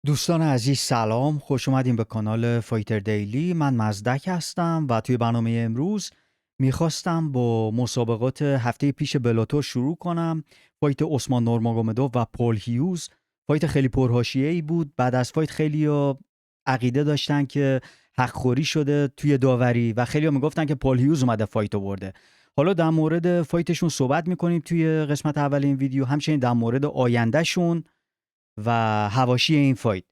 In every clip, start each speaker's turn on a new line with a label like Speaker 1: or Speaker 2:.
Speaker 1: دوستان عزیز سلام، خوش اومدیم به کانال فایتر دیلی. من مزدک هستم و توی برنامه امروز میخواستم با مسابقات هفته پیش بلاتور شروع کنم. فایت عثمان نورماگومدوف و پول هیوز، فایت خیلی پرحاشیه‌ای بود. بعد از فایت خیلی‌ها عقیده داشتن که حق‌خوری شده توی داوری و خیلی‌ها میگفتن که پول هیوز اومده فایتو برده. حالا در مورد فایتشون صحبت میکنیم توی قسمت اول این ویدیو، همچنین در مورد آیندهشون و حواشی این فایت.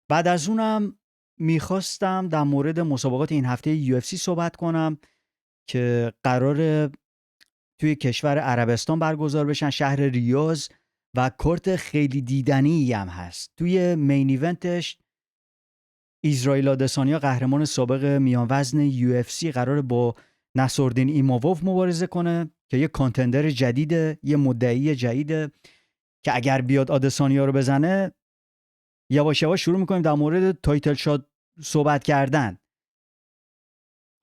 Speaker 1: بعد از اونم میخواستم در مورد مسابقات این هفته UFC صحبت کنم که قرار توی کشور عربستان برگزار بشن، شهر ریاض، و کورت خیلی دیدنی هم هست. توی مین ایونتش اسرائیل آدسانیا، قهرمان سابق میان وزن UFC، قرار با نصرالدین ایماووف مبارزه کنه که یه کانتندر جدیده، یه مدعی جدیده که اگر بیاد آدسانیا رو بزنه، یواش یواش شروع میکنیم در مورد تایتل شات صحبت کردن.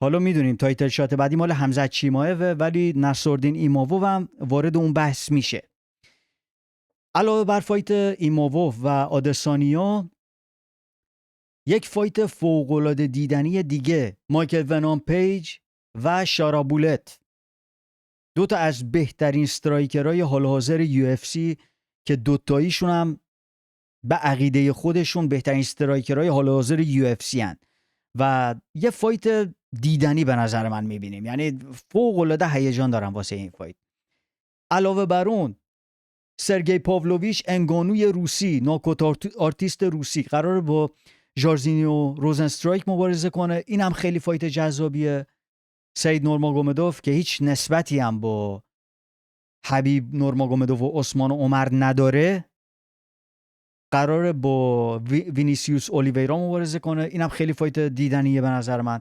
Speaker 1: حالا میدونیم تایتل شات بعدی مال حمزه چیمایه، ولی نصرالدین ایماووف هم وارد اون بحث میشه. علاوه بر فایت ایماووف و آدسانیا، یک فایت فوق‌العاده دیدنی دیگه، مایکل ونام پیج و شارابولت، دو تا از بهترین استرایکرهای حال حاضر UFC که دوتاییشون هم به عقیده خودشون بهترین استرایکرهای حال حاضر UFC هن و یه فایت دیدنی به نظر من میبینیم. یعنی فوق العاده هیجان دارم واسه این فایت. علاوه بر اون، سرگئی پاولویچ، انگانوی روسی، ناکوت آرتیست روسی، قرار با ژارزینیو روزنسترایک مبارزه کنه. این هم خیلی فایت جذابیه. سید نورماگومدوف که هیچ نسبتی هم با حبیب نورماگومدوف و عثمان و عمر نداره، قراره با وینیسیوس اولیویرا مبارزه کنه. اینم خیلی فایت دیدنیه به نظر من.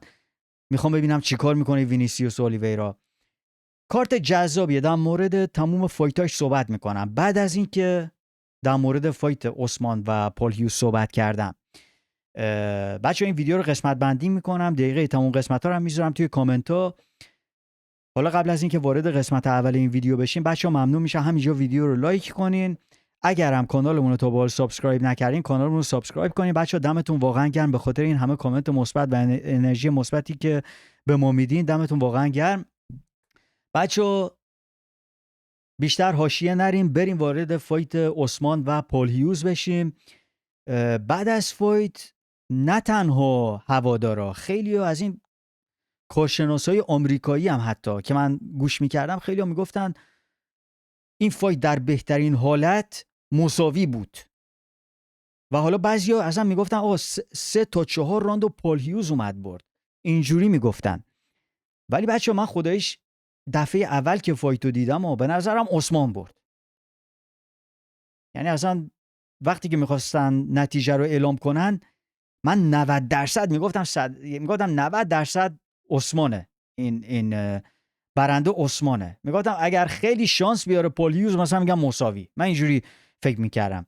Speaker 1: میخوام ببینم چیکار میکنه وینیسیوس اولیویرا. کارت جذابیه. در مورد تموم فایتاش صحبت میکنم بعد از اینکه در مورد فایت عثمان و پول هیوز صحبت کردم. بچه این ویدیو رو قسمت بندی میکنم، دقیقه تموم قسمت ها رو میذارم توی کامنت ها. حالا قبل از اینکه وارد قسمت اول این ویدیو بشیم، بچه ممنون میشه همینجا ویدیو رو لایک کنین. اگر هم کانالمون رو تا به حال سابسکرایب نکردین، کانالمون رو سابسکرایب کنین. بچه‌ها دمتون واقعا گرم به خاطر این همه کامنت مثبت و انرژی مثبتی که به ما میدین. دمتون واقعا گرم. بچه‌ها بیشتر حاشیه نریم، بریم وارد فایت عثمان و پول هیوز بشیم. بعد از فایت نه تنها هوادارا، خیلی از این کارشناسای آمریکایی هم حتی که من گوش میکردم، خیلی هم میگفتن این فایت در بهترین حالت مساوی بود و حالا بعضیا اصلا میگفتن آقا 3 تا 4 راند و پول هیوز اومد برد، اینجوری میگفتن. ولی بچه من خدایش دفعه اول که فایتو دیدم و به نظرم عثمان برد. یعنی اصلا وقتی که میخواستن نتیجه رو اعلام کنن، من 90% میگفتم 90% عثمانه، این برنده عثمانه. میگفتم اگر خیلی شانس بیاره پول هیوز، مثلا میگم مساوی. من اینجوری فکر میکردم.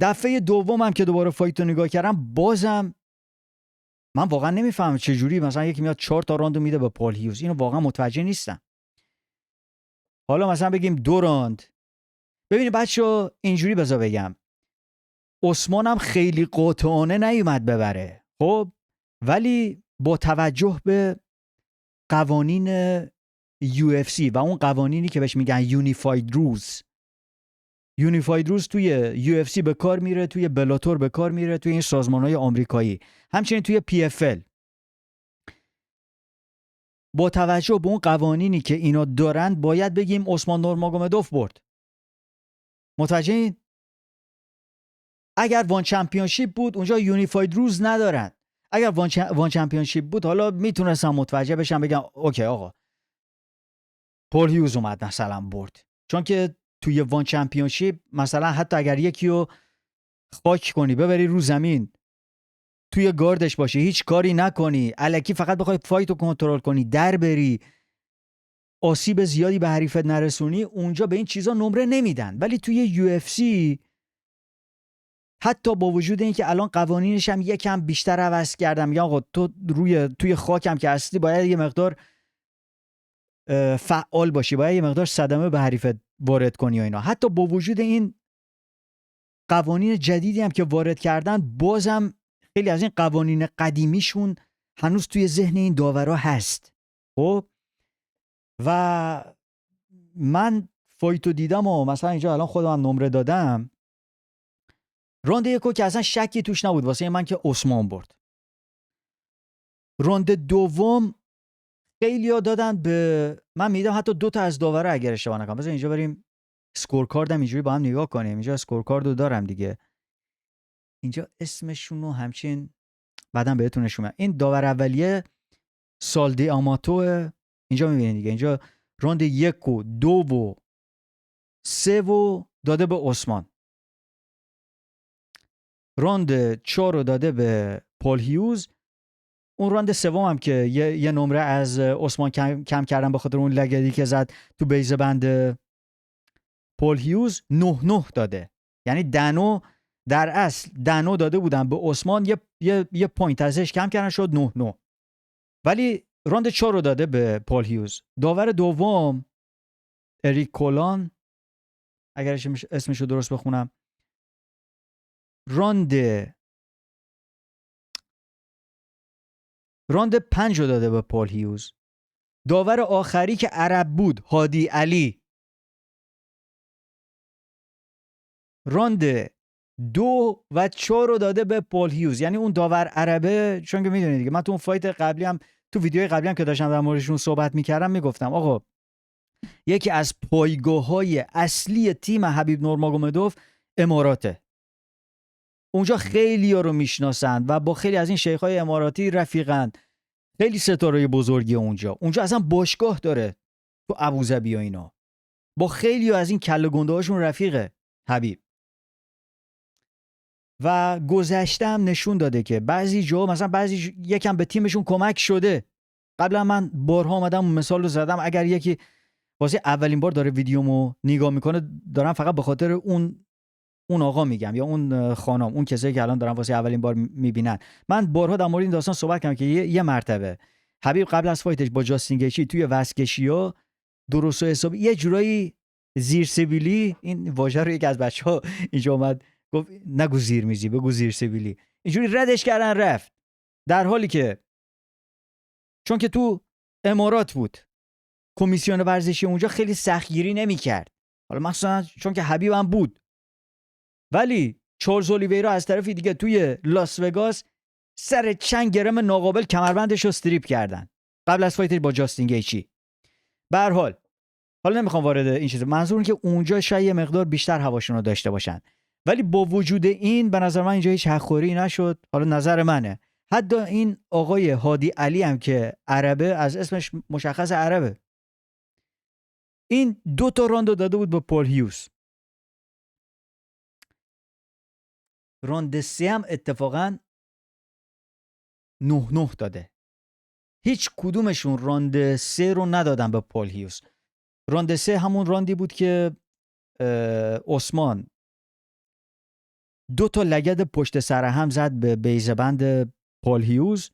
Speaker 1: دفعه دومم که دوباره فایتو نگاه کردم، بازم من واقعا نمیفهمم چه جوری مثلا یکی میاد 4 تا راندو میده به پول هیوز. اینو واقعا متوجه نیستم. حالا مثلا بگیم 2 راند. ببینید بچه‌ها، اینجوری بذار بگم، عثمان هم خیلی قاطعانه نیومد ببره، خب، ولی با توجه به قوانین UFC و اون قوانینی که بهش میگن یونیفاید روز توی UFC به کار میره، توی بلاتور به کار میره، توی این سازمان‌های آمریکایی، همچنین توی PFL. با توجه به اون قوانینی که اینا دارن، باید بگیم عثمان نورماگومدوف برد. متوجهین؟ اگر وان چمپیونشیپ بود، اونجا یونیفاید روز ندارن. اگر وان چمپیونشیپ بود، حالا میتونستم متوجه بشم، بگم اوکی آقا پول هیوز اومد مثلا برد. چون که توی وان چمپیونشیپ مثلا حتی اگر یکی رو خاک کنی، ببری رو زمین، توی گاردش باشی، هیچ کاری نکنی، الکی فقط بخوای فایت رو کنترل کنی، در بری، آسیب زیادی به حریفت نرسونی، اونجا به این چیزا نمره نمیدن. ولی توی UFC حتی با وجود اینکه الان قوانینش هم یکم بیشتر عوض کردم، یا آقا تو توی خاکم که هستی باید یه مقدار فعال باشی، باید یه مقدار صدمه به حریفت وارد کنی و اینا. حتی با وجود این قوانین جدیدی هم که وارد کردن، بازم خیلی از این قوانین قدیمیشون هنوز توی ذهن این داورا هست. خب و من فایتو دیدم و مثلا اینجا الان خودم نمره دادم. راند یکو که اصلا شکی توش نبود واسه من که عثمان برد. راند دوم خیلی‌ها دادن به من، میدم حتی 2 تا از داورا اگر اشتباه نکنم. بذار اینجا بریم اسکور کاردم اینجوری با هم نگاه کنیم. اینجا اسکور کاردو دارم دیگه، اینجا اسمشون رو همچین بعدم بهتون نشون میدم. این داور اولیه سالدی آماتو، اینجا میبینید دیگه. اینجا راند 1 و 2 و 3 و داده به عثمان. راند 4 رو داده به پول هیوز. اون راند سوم هم که یه نمره از عثمان کم کردن به خاطر اون لگدی که زد تو بیز بند پول هیوز، 9-9 داده. یعنی دنو در اصل دنو داده بودن به عثمان، یه پوینت ازش کم کردن شد 9-9. ولی راند 4 رو داده به پول هیوز. داور دوم اریک کولان، اگر اسمش رو درست بخونم، راند 5 رو داده به پول هیوز. داور آخری که عرب بود، هادی علی، راند 2 و 4 رو داده به پول هیوز. یعنی اون داور عربه، چون که میدونید دیگه، من تو اون فایت قبلی هم، تو ویدیوی قبلی هم که داشتم در موردشون صحبت میکردم، میگفتم آقا یکی از پایگاه‌های اصلی تیم حبیب نورماگومدوف اماراته. اونجا خیلی ها رو میشناسن و با خیلی از این شیخ‌های اماراتی رفیقن. خیلی ستاره بزرگی اونجا اصلا باشگاه داره تو ابوظبی و اینا. با خیلی از این کله گنده هاشون رفیقه حبیب. و گذشته هم نشون داده که بعضی جا مثلا بعضی یکم به تیمشون کمک شده. قبلا من بارها اومدم مثال رو زدم، اگر یکی واسه اولین بار داره ویدیومو نگاه میکنه، دارم فقط به خاطر اون آقا میگم یا اون خانم، اون کسایی که الان دارن واسه اولین بار میبینن. من بارها در مورد این داستان صحبت کردم که یه مرتبه حبیب قبل از فایتش با جاستین گیچی توی وزکشی‌ها درست و حسابی یه جورایی زیر سبیلی، این واژه رو یکی از بچه‌ها اینجا اومد گفت نگو زیر میزی بگو زیر سبیلی، اینجوری ردش کردن رفت، در حالی که چون که تو امارات بود کمیسیون ورزشی اونجا خیلی سختگیری نمی‌کرد. حالا مثلا چون که حبیب هم بود، ولی چارلز اولیویرا از طرفی دیگه توی لاس وگاس سر چند گرم ناقابل کمربندش رو استریپ کردن قبل از فایتش با جاستین گیچی. به هر حال حالا نمیخوام وارد این چیز، منظور اینه که اونجا شاید یه مقدار بیشتر هواشون رو داشته باشن، ولی با وجود این به نظر من اینجا هیچ حق‌خوری نشد. حالا نظر منه. حتی این آقای هادی علی هم که عربه، از اسمش مشخص عربه، این 2 تا راند داده بود به پول هیوز. راند 3 هم اتفاقا 9-9 داده. هیچ کدومشون راند 3 رو ندادن به پول هیوز. راند 3 همون راندی بود که عثمان 2 تا لگد پشت سر هم زد به بیزبند پول هیوز.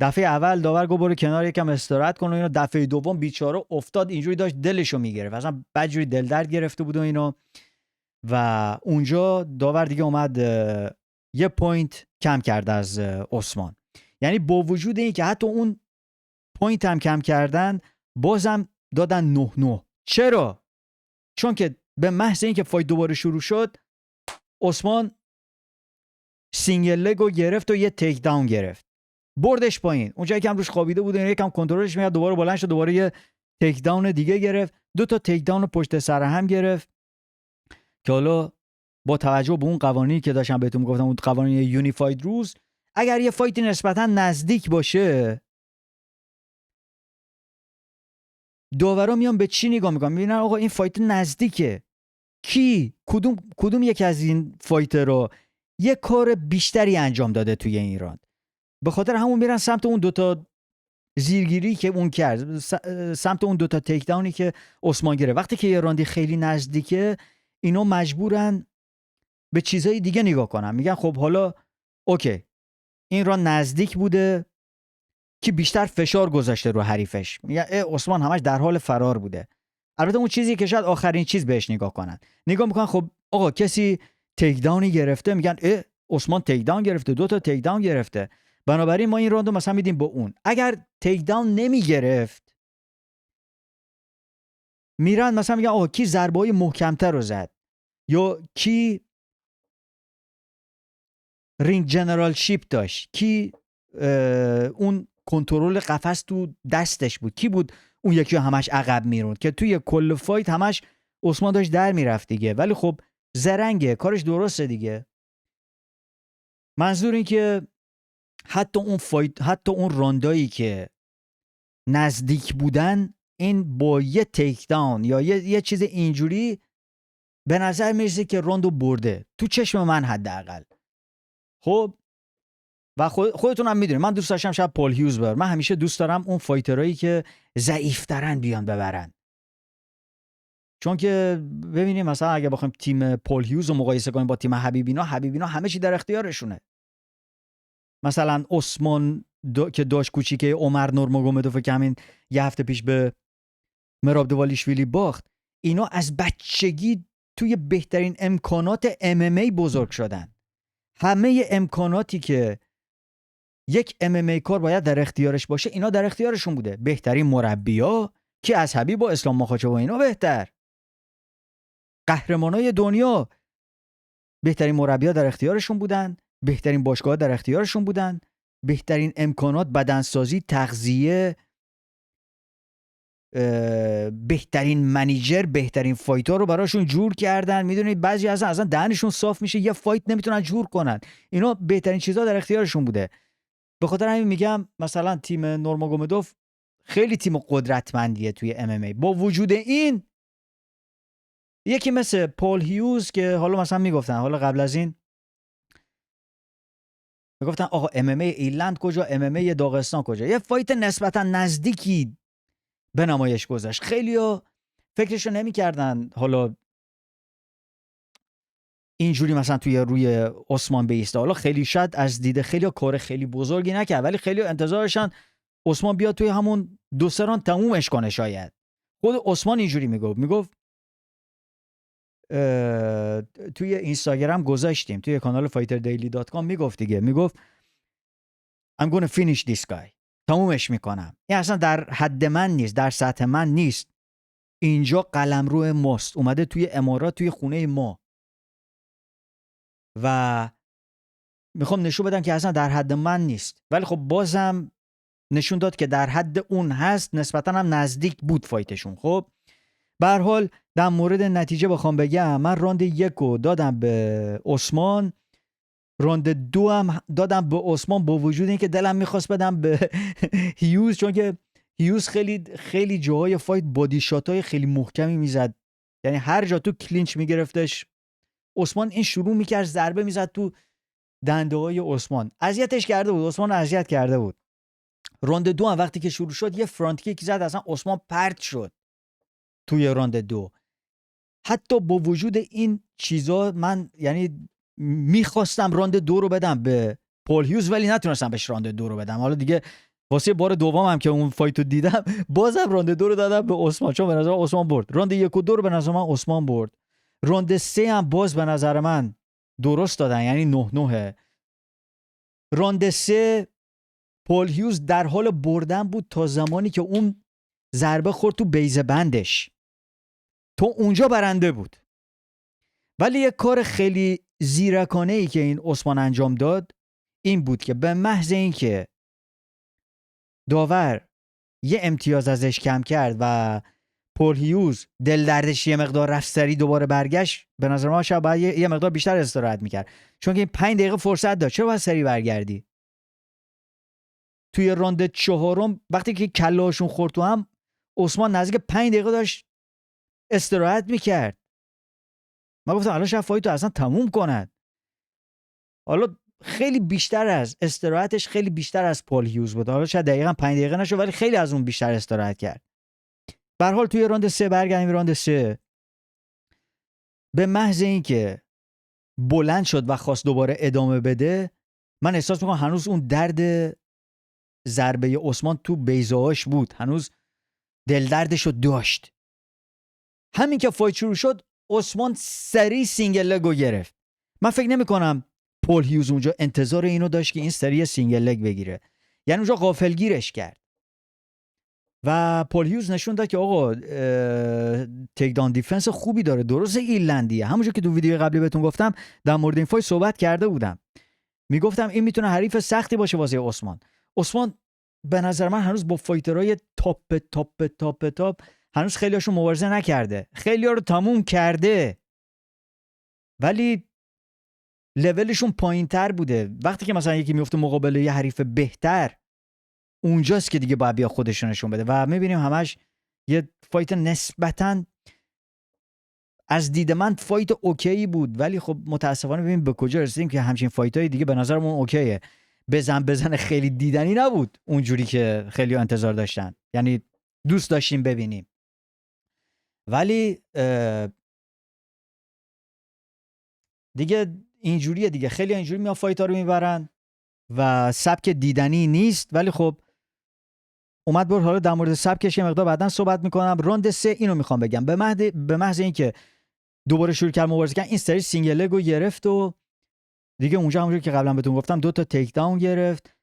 Speaker 1: دفعه اول داور گفت برو کنار یکم استراحت کن و اینا. دفعه دوم بیچاره افتاد، اینجوری داشت دلشو میگرفت، اصلا بدجوری دل درد گرفته بود و اینا. و اونجا داور دیگه اومد یه پوینت کم کرد از عثمان. یعنی با وجود این که حتی اون پوینت هم کم کردن، بازم دادن 9-9. چرا؟ چون که به محض این که فایت دوباره شروع شد، عثمان سینگل لگو گرفت و یه تیک داون گرفت، بردش پایین. اونجایی که هم روش خوابیده بود یکم کنترلش میاد، دوباره بلند شد، دوباره یه تیک داون دیگه گرفت. 2 تا تیک داون پشت سر هم گرفت که حالا با توجه به اون قوانینی که داشتم بهتون میگفتم، اون قوانین یونیفاید روز، اگر یه فایتی نسبتا نزدیک باشه، داورا میان به چی نگاه میکنن؟ میبینن آقا این فایت نزدیکه، کی کدوم یکی از این فایتر رو یه کار بیشتری انجام داده توی این راند، به خاطر همون میرن سمت اون 2 تا زیرگیری که اون کرد، سمت اون 2 تا تیک داونی که عثمان گرفت. وقتی که یه راندی خیلی نزدیکه، اینا مجبورن به چیزای دیگه نگاه کنن. میگن خب حالا اوکی، این راند نزدیک بوده که بیشتر فشار گذاشته رو حریفش، میگن عثمان همش در حال فرار بوده. البته اون چیزی که شاید آخرین چیز بهش نگاه کنن، نگاه میکنن خب آقا کسی تیکداونی گرفته، میگن عثمان تیکداون گرفته، 2 تا تیکداون گرفته، بنابراین ما این راندو مثلا میدیم به اون. اگر تیکداون نمیگرفت میرن مثلا میگن آقا کی ضربه‌های محکمتر رو زد، یا کی رینگ جنرال شیپ داشت، کی اون کنترل قفس تو دستش بود، کی بود اون یکی همش عقب میروند، که توی کل فایت همش عثمان داشت در میرفت دیگه. ولی خب زرنگه، کارش درسته دیگه. منظور این که حتی اون فایت، حتی اون راندایی که نزدیک بودن، این با یه تیک داون یا یه چیز اینجوری به نظر میرسه که راندو برده، تو چشم من حداقل. خب و خودتون هم میدونید من دوست داشتم شب پول هیوز ببر. من همیشه دوست دارم اون فایترایی که ضعیف‌ترن بیان ببرن، چون که ببینیم مثلا اگه بخوایم تیم پول هیوز رو مقایسه کنیم با تیم حبیبینا همه چی در اختیارشونه. مثلا عثمان که داشت کوچیکه عمر نورماگومدوف که همین یه هفته پیش به مراب دوالیشویلی باخت، اینا از بچگی توی بهترین امکانات MMA بزرگ شدن. همه امکاناتی که یک MMA کار باید در اختیارش باشه اینا در اختیارشون بوده. بهترین مربی‌ها که از حبیب و اسلام ماخاچو و اینا بهتر، قهرمانای دنیا بهترین مربی‌ها در اختیارشون بودن، بهترین باشگاه‌ها در اختیارشون بودن، بهترین امکانات، بدنسازی، تغذیه، بهترین منیجر، بهترین فایتر رو براشون جور کردن. میدونید بعضی اصلا دهنشون صاف میشه، یه فایت نمیتونن جور کنن. اینا بهترین چیزا در اختیارشون بوده. به خاطر همین میگم مثلا تیم نورماگومدوف خیلی تیم قدرتمندیه توی MMA. با وجود این یکی مثل پول هیوز که حالا مثلا میگفتن، حالا قبل از این میگفتن آقا MMA ایرلند کجا، MMA داغستان کجا، یه فایت نسبتا نزدیکی به نمایش گذاشت. خیلی‌ها فکرشو نمی‌کردن حالا اینجوری مثلا توی روی عثمان بیسته. حالا خیلی شاید از دید خیلی‌ها کار خیلی بزرگی نکرد، ولی خیلی‌ها انتظارشن عثمان بیاد توی همون 2-3 راند تمومش کنه. شاید خود عثمان اینجوری میگفت توی اینستاگرام گذاشتیم، توی کانال fighterdaily.com میگفت I'm gonna finish this guy، تمومش میکنم. این اصلا در حد من نیست، در سطح من نیست. اینجا قلمرو ماست، اومده توی امارات، توی خونه ما، و میخوام نشون بدم که اصلا در حد من نیست. ولی خب بازم نشون داد که در حد اون هست، نسبتا هم نزدیک بود فایتشون. خب به هر حال در مورد نتیجه بخوام بگم، من راند 1 رو دادم به عثمان، راند 2 هم دادم به عثمان، با وجود اینکه دلم میخواست بدم به هیوز، چون که هیوز خیلی جاهای فایت بادی شاتای خیلی محکمی میزد. یعنی هر جا تو کلینچ میگرفتش عثمان، این شروع میکرد ضربه میزد تو دنده های عثمان، اذیتش کرده بود، عثمان اذیت کرده بود. راند 2 هم وقتی که شروع شد یه فرانت کیک زد، اصلا عثمان پرت شد توی راند 2. حتی با وجود این چیزا من یعنی میخواستم راند 2 رو بدم به پول هیوز، ولی نتونستم بهش راند 2 رو بدم. حالا دیگه واسه بار دومم که اون فایتو دیدم بازم راند 2 رو دادم به عثمان، چون به نظر عثمان برد. راند 1 و 2 رو به نظر من عثمان برد. راند 3 هم باز به نظر من درست دادن، یعنی 9-9. راند 3 پول هیوز در حال بردن بود تا زمانی که اون ضربه خورد تو بیضه بندش، تو اونجا برنده بود. ولی یک کار خیلی زیرکانه ای که این عثمان انجام داد این بود که به محض این که داور یه امتیاز ازش کم کرد و پول هیوز دل دردش یه مقدار رفت سری دوباره برگشت، به نظر من شاید باید یه مقدار بیشتر استراحت میکرد، چون که این 5 دقیقه فرصت داشت. چرا باید سری برگردی؟ توی راند 4 وقتی که کلهاشون خورد تو هم، عثمان نزدیک 5 دقیقه داشت استراحت میکرد. من گفتم الان شاید فایتو اصلا تموم کنن. حالا خیلی بیشتر از استراحتش، خیلی بیشتر از پول هیوز بود. حالا شاید دقیقاً 5 دقیقه نشد، ولی خیلی از اون بیشتر استراحت کرد. به هر حال توی راند 3 برگردیم. راند 3 به محض اینکه بلند شد و خواست دوباره ادامه بده، من احساس میکنم هنوز اون درد ضربه عثمان تو بیضه‌هاش بود، هنوز دل دردشو داشت. همین که فایت شروع شد عثمان سری سینگل لگو گرفت. من فکر نمی کنم پول هیوز اونجا انتظار اینو داشت که این سری سینگل لگ بگیره، یعنی اونجا غافلگیرش کرد و پول هیوز نشون داد که آقا تیک داون دیفنس خوبی داره. درسته ایرلندیه، همونجور که تو ویدیو قبلی بهتون گفتم در مورد این فایت صحبت کرده بودم، میگفتم این میتونه حریف سختی باشه واسه عثمان به نظر من هنوز با فایترهای تاپ هنوز خیلی هاشون مبارزه نکرده، خیلی ها رو تموم کرده ولی لولشون پایین تر بوده. وقتی که مثلا یکی میفته مقابل یه حریف بهتر، اونجاست که دیگه باید بیا خودش نشون بده و میبینیم همش یه فایت نسبتاً از دید من فایت اوکی بود، ولی خب متاسفانه ببینیم به کجا رسیدیم که همچین فایتای دیگه به نظرمون اوکیه. بزن خیلی دیدنی نبود اونجوری که خیلی انتظار داشتن، یعنی دوست داشتیم ببینیم، ولی دیگه اینجوریه دیگه. خیلی اینجوری میان فایتا رو میبرن و سبک دیدنی نیست، ولی خب اومد برد. حالا در مورد سبکش یه مقدار بعداً صحبت میکنم. راند 3 اینو میخوام بگم، به محض اینکه دوباره شروع کرد مبارزه کردن، این سری سینگل لگو گرفت و دیگه اونجا همونجوری که قبلا بهتون گفتم 2 تا تیک داون گرفت،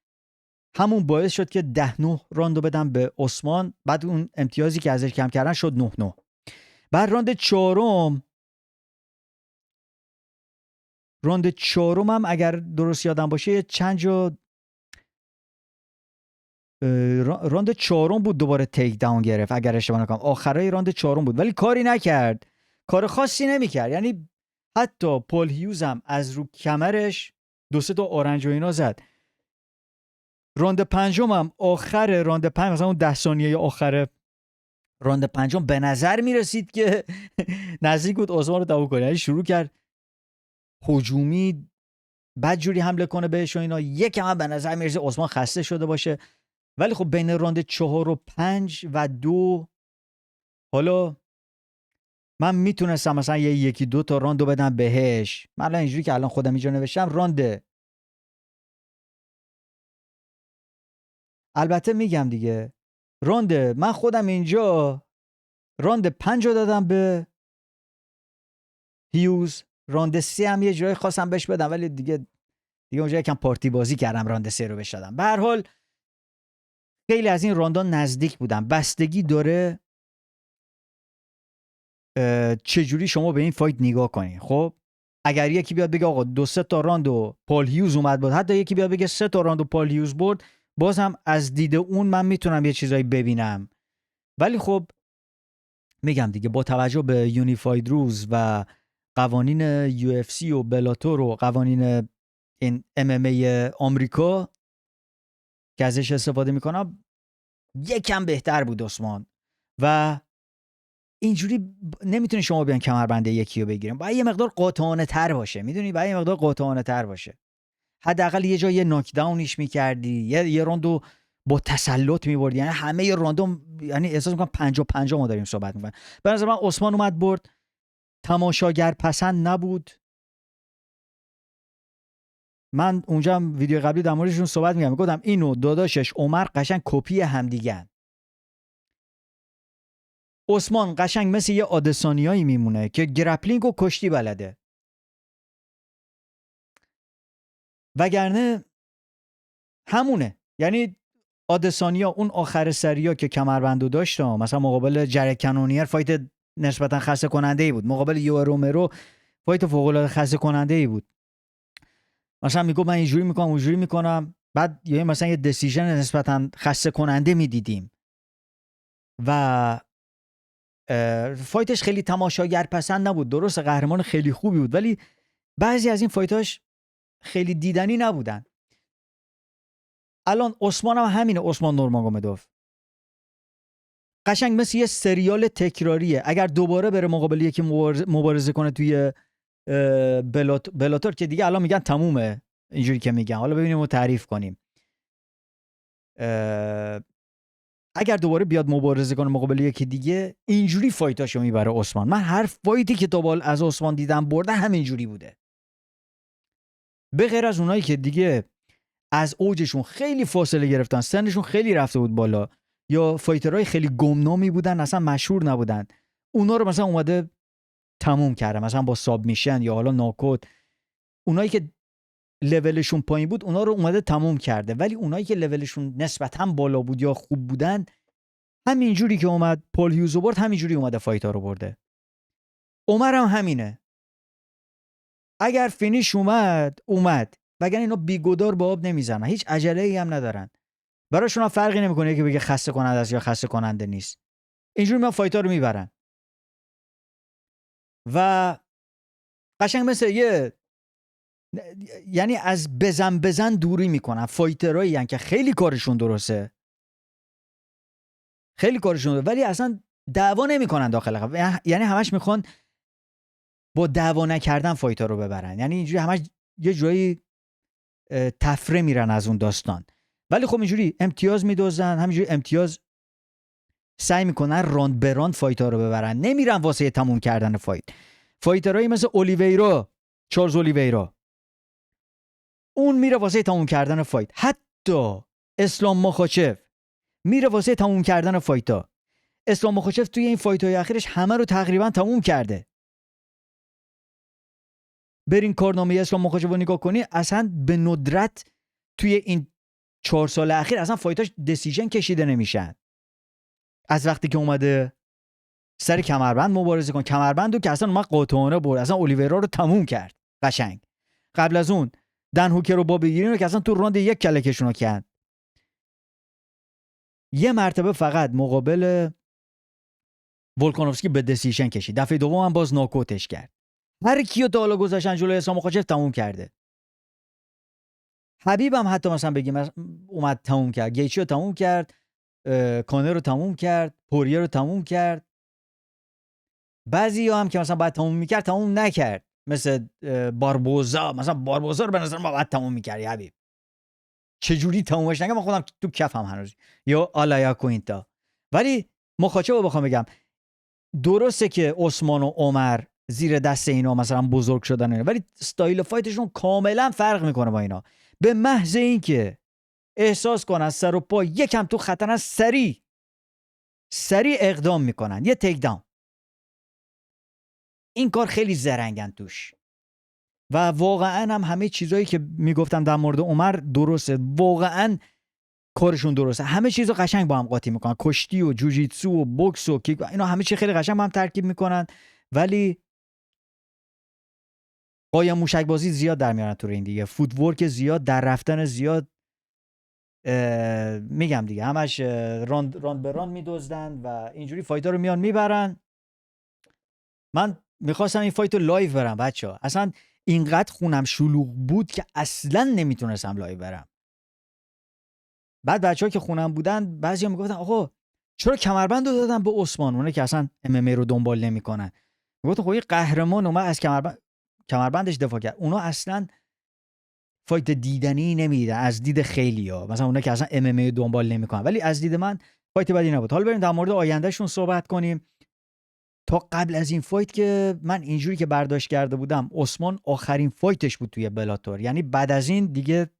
Speaker 1: همون باعث شد که 10-9 راندو بدم به عثمان. بعد اون امتیازی که ازش کم کردن شد 9-9. بعد راند چهارم هم اگر درست یادم باشه چند جا راند چهارم بود دوباره تیک داون گرفت اگر اشتباه نکنم، آخرای راند چهارم بود، ولی کاری نکرد، کار خاصی نمیکرد. یعنی حتی پول هیوز هم از رو کمرش 2-3 تا اورنج و اینا زد. راند پنجم هم آخر راند 5 مثلا اون 10 ثانیه آخر راند پنجم به نظر میرسید که نزدیک بود عثمان رو تموم کنه، یعنی شروع کرد هجومی بدجوری حمله کنه بهش و اینا. یکم هم به نظر میرسید عثمان خسته شده باشه، ولی خب بین راند 4 و 5 و 2 حالا من میتونستم مثلا یکی دو تا راندو بدم بهش. من الان اینجوری که الان خودم اینجا نوشتم راند، البته میگم دیگه راند، من خودم اینجا راند 5 رو دادم به هیوز، راند 3 هم یه جای خواستم بهش بدم ولی دیگه اونجا یکم پارتی بازی کردم، راند 3 رو بهش دادم. به هر حال خیلی از این راندا نزدیک بودن. بستگی داره چجوری شما به این فایت نگاه کنید. خب اگر یکی بیاد بگه آقا 2-3 تا راند و پول هیوز اومد بود، حتی یکی بیاد بگه 3 تا راند و پول هیوز برد، بازم از دید اون من میتونم یه چیزایی ببینم. ولی خب میگم دیگه با توجه به یونیفاید روز و قوانین یو اف سی و بلاتور و قوانین این ام ام ای آمریکا که ازش استفاده میکنم، یکم بهتر بود عثمان و اینجوری نمیتونی شما بیان کمربنده یکی رو بگیریم، باید یه مقدار قاطعانه تر باشه، میدونی، باید یه مقدار قاطعانه تر باشه. حداقل یه جای ناک داونش میکردی، یه راندو با تسلط میبردی، یعنی همه ی راندو، یعنی احساس میکنم 50-50 ما داریم صحبت میکنیم. به نظر من عثمان اومد برد، تماشاگر پسند نبود. من اونجا هم ویدیو قبلی در موردشون صحبت میگم، گفتم اینو داداشش عمر قشنگ کپی همدیگن. عثمان قشنگ مثل یه آدسانیایی میمونه که گرپلینگ و کشتی بلده، وگرنه همونه. یعنی آدسانیا اون آخر سریا که کمربندو داشت، مثلا مقابل جرک کنونیر فایت نسبتا خسته کننده ای بود، مقابل یو رومرو فایت فوق العاده خسته کننده ای بود. مثلا میگم من اینجوری میکنم اونجوری میکنم، بعد یه مثلا یه دیسیژن نسبتا خسته کننده میدیدیم و فایتش خیلی تماشاگر پسند نبود. درست قهرمان خیلی خوبی بود ولی بعضی از این فایتاش خیلی دیدنی نبودن. الان عثمان هم همینه، عثمان نورماگومدوف قشنگ مثل یه سریال تکراریه. اگر دوباره بره مقابل یکی مبارزه کنه توی بلاتور که دیگه الان میگن تمومه، اینجوری که میگن، حالا ببینیم و تعریف کنیم، اگر دوباره بیاد مبارزه کنه مقابل یکی دیگه، اینجوری فایتاشو میبره عثمان. من هر فایتی که تا بال از عثمان دیدم برده همینجوری بوده، به غیر از اونایی که دیگه از اوجشون خیلی فاصله گرفتن، سنشون خیلی رفته بود بالا، یا فایترهای خیلی گمنامی بودن اصلا مشهور نبودن، اونا رو مثلا اومده تموم کرده، مثلا با سابمیشن یا حالا ناکوت. اونایی که لولشون پایین بود اونا رو اومده تموم کرده، ولی اونایی که لولشون نسبتاً بالا بود یا خوب بودن، همینجوری که اومد پول هیوز رو برد همینجوری اومده فایتا رو برده. عمر هم همینه، اگر فینیش اومد وگرنه اینا بیگدار به آب نمیزنن، هیچ عجله‌ای هم ندارن، براشون فرقی نمیکنه که بگه خسته کننده است یا خسته کننده نیست، اینجوری ما فایتا رو میبرن و قشنگ مثل یعنی از بزن دوری میکنن. فایترایی هستن که خیلی کارشون درسته، ولی اصلا دعوا نمیکنن داخل خط، یعنی همش میخوان با دعوا نکردن فایتر رو ببرن، یعنی اینجوری همش یه جایی تفره میرن از اون داستان، ولی خب اینجوری امتیاز میدوزن، همینجوری امتیاز سعی میکنن راند به راند فایتر رو ببرن، نمیرن واسه تموم کردن فایت. فایترایی مثل چارلز اولیویرا اون میره واسه تموم کردن فایت، حتی اسلام مخاچف میره واسه تموم کردن فایتا. اسلام مخاچف توی این فایتای اخیرش همه رو تقریبا تموم کرده. برین کارنامه اسلام مخاچف رو نگاه کنی، اصلا به ندرت توی این 4 سال اخیر اصلا فایتاش دسیژن کشیده نمیشن. از وقتی که اومده سر کمربند مبارزه کن، کمربندو که اصلا اومد قاطعانه برد، اصلا اولیویرا رو تموم کرد قشنگ. قبل از اون دن هوکر رو بابی گرین رو که اصلا تو راند یک کلکشونو کرد. یه مرتبه فقط مقابل ولکانوفسکی به دسیژن کشید، دفعه دوم هم باز ناکوتش کرد. هر کیو تا حالا گذاشتن جلوی اسلام مخاچف تموم کرده. حبیب هم حتی مثلا بگیم اومد تموم کرد، گیچی رو تموم کرد، کانر رو تموم کرد، پوریه رو تموم کرد. بعضی هم که مثلا باید تموم میکرد تموم نکرد، مثل باربوزا. مثلا باربوزا رو به نظر من باید تموم میکردی حبیب، چجوری تمومش نکردم من خودم تو کفم هنوز، یا آلایا کوینتا. ولی مخاچف رو بخوام بگم، درسته که عثمان و عمر زیر دست اینا مثلا بزرگ شدن اینا، ولی استایل فایتشون کاملا فرق میکنه با اینا. به محض اینکه احساس کنن سر و پا یکم تو خطرن، سریع اقدام میکنن، یه تیک داون. این کار خیلی زرنگن توش و واقعا هم همه چیزایی که میگفتم در مورد عمر درسته، واقعا کارشون درسته، همه چیزو قشنگ با هم قاطی میکنن، کشتی و جوجیتسو و بوکس و کیک، اینا همه چی خیلی قشنگ با هم ترکیب میکنن، ولی قایم موشک بازی زیاد در میارن تو این دیگه، فوتورک زیاد، در رفتن زیاد، میگم دیگه همش راند به راند میدزدن و اینجوری فایتا رو میان میبرن. من میخواستم این فایت رو لایو برم بچه‌ها، اصلا اینقدر خونم شلوغ بود که اصلا نمیتونستم لایو برم. بعد بچه‌ها که خونم بودن بعضیا میگفتن آقا چرا کمربند رو دادن به عثمان، اونه که اصلا ام رو دنبال نمیکنن. میگفتن خب این قهرمان اومد از کمربندش دفاع کرد. اونا اصلا فایت دیدنی نمیدیدن از دید خیلیا، مثلا اونا که اصلا ام دنبال نمیکنن، ولی از دید من فایت بدی نبود. حالا بریم در مورد آیندهشون صحبت کنیم. تا قبل از این فایت که من اینجوری که برداشت کرده بودم، عثمان آخرین فایتش بود توی بلاتور، یعنی بعد از این دیگه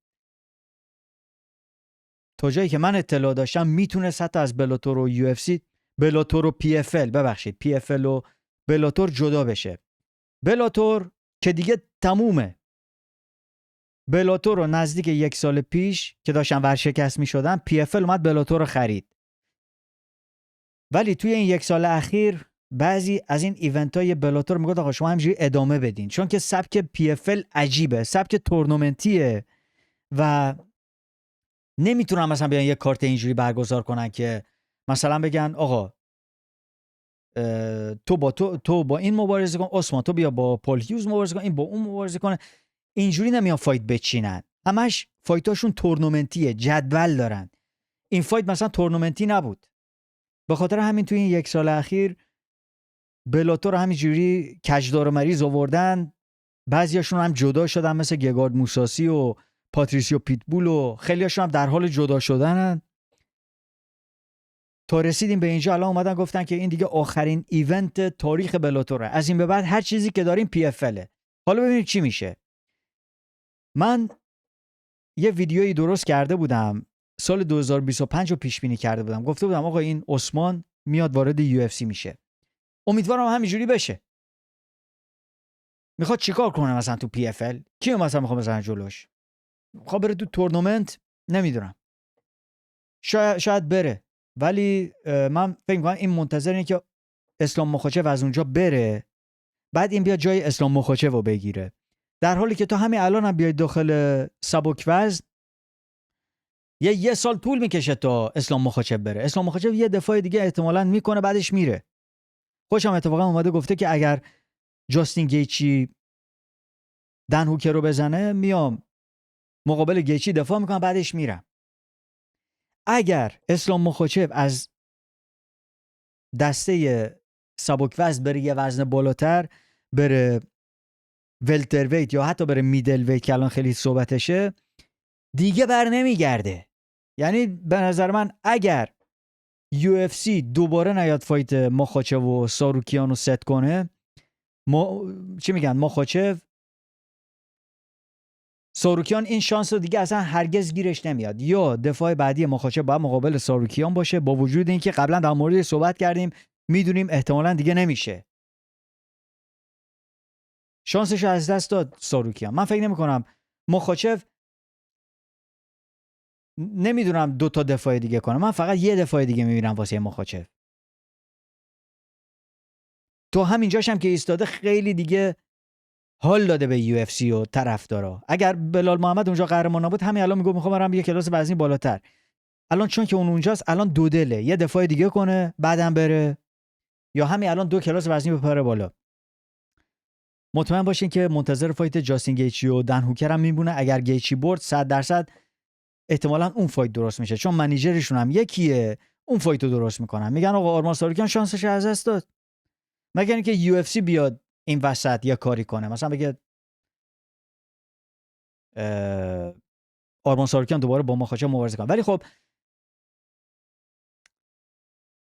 Speaker 1: تا جایی که من اطلاع داشتم میتونست حتی از بلاتور و یو اف سی، بلاتور و پی اف ال و بلاتور جدا بشه. بلاتور که دیگه تمومه. بلاتور رو نزدیک 1 سال پیش که داشتن ورشکست میشدن، پی اف ال اومد بلاتور رو خرید. ولی توی این 1 سال اخیر بعضی از این ایونت های بلاتور میگفت آقا شما همینجوری ادامه بدین، چون که سبک پی اف ال عجیبه، سبک تورنمنتیه و نمیتونن مثلا بیان یه کارت اینجوری برگزار کنن که مثلا بگن آقا تو با این مبارزه کن، عثمان تو بیا با پول هیوز مبارزه کن، این با اون مبارزه کنه. اینجوری نمیان فایت بچینن، همش فایتاشون تورنمنتیه، جدول دارن. این فایت مثلا تورنمنتی نبود. به خاطر همین توی این 1 سال اخیر بلاتور همینجوری کجدار و مریض آوردن، بعضیاشون هم جدا شدن مثل گگارد موساسی و پاتریسیو پیتبول و خیلیاشون هم در حال جدا شدنن. تا رسیدیم به اینجا، الان اومدن گفتن که این دیگه آخرین ایونت تاریخ بلاتوره، از این به بعد هر چیزی که داریم پی اف اله. حالا ببینید چی میشه. من یه ویدیویی درست کرده بودم سال 2025 رو پیش بینی کرده بودم، گفته بودم آقا این عثمان میاد وارد یو اف سی میشه، امیدوارم همینجوری بشه. میخواد چیکار کنه مثلا تو پی اف ال؟ کی مثلا میخواد بزنه جلوش؟ میخواد بره تو تورنمنت؟ نمیدونم، شاید بره، ولی من فکر میکنم این منتظر اینه که اسلام مخاچف از اونجا بره، بعد این بیاد جای اسلام مخاچف رو بگیره. در حالی که تو همین الان هم بیای داخل سبک وزن، یه سال طول میکشه تا اسلام مخاچف بره. اسلام مخاچف یه دفاع دیگه احتمالاً میکنه بعدش میره. خوشم اتفاقا اومده گفته که اگر جاستین گیچی دن هوکر رو بزنه، میام مقابل گیچی دفاع میکنم بعدش میرم. اگر اسلام مخاچف از دسته سبک وزن بره یه وزن بالاتر، بره ولتر ویت یا حتی بره میدل ویت که الان خیلی صحبتشه، دیگه بر نمیگرده. یعنی به نظر من اگر UFC دوباره نیاد فایت مخاچف و ساروکیان رو ست کنه، چی میگن، مخاچف ساروکیان این شانس رو دیگه اصلا هرگز گیرش نمیاد. یا دفاع بعدی مخاچف باید مقابل ساروکیان باشه، با وجود اینکه قبلا در مورد صحبت کردیم، میدونیم احتمالاً دیگه نمیشه، شانسش رو از دست داد ساروکیان. من فکر نمی کنم مخاچف، نمیدونم 2 تا دفاع دیگه کنه، من فقط یه دفاع دیگه میبینم واسه مخاچف. تو همینجاش هم که ایستاده خیلی دیگه حال داده به یو اف سی و طرفدارا. اگر بلال محمد اونجا قهرمان نبود، همین الان میگم میخوام برم یه کلاس وزنی بالاتر. الان چون که اون اونجاست، الان دو دله، یه دفاع دیگه کنه بعدم بره، یا همین الان 2 کلاس وزنی بپره بالا. مطمئن باشین که منتظر فایت جاستین گیچی و دن هوکر هم میمونه. اگر گیچی برد 100% احتمالاً اون فایت درست میشه، چون منیجرشون هم یکیه، اون فایت رو درست میکنن. میگن آقا آرمان ساروکیان شانسش از دست داد، مگر اینکه یو اف سی بیاد این وسط یه کاری کنه، مثلا بگه آرمان ساروکیان دوباره با مخاچف مبارزه کنه. ولی خب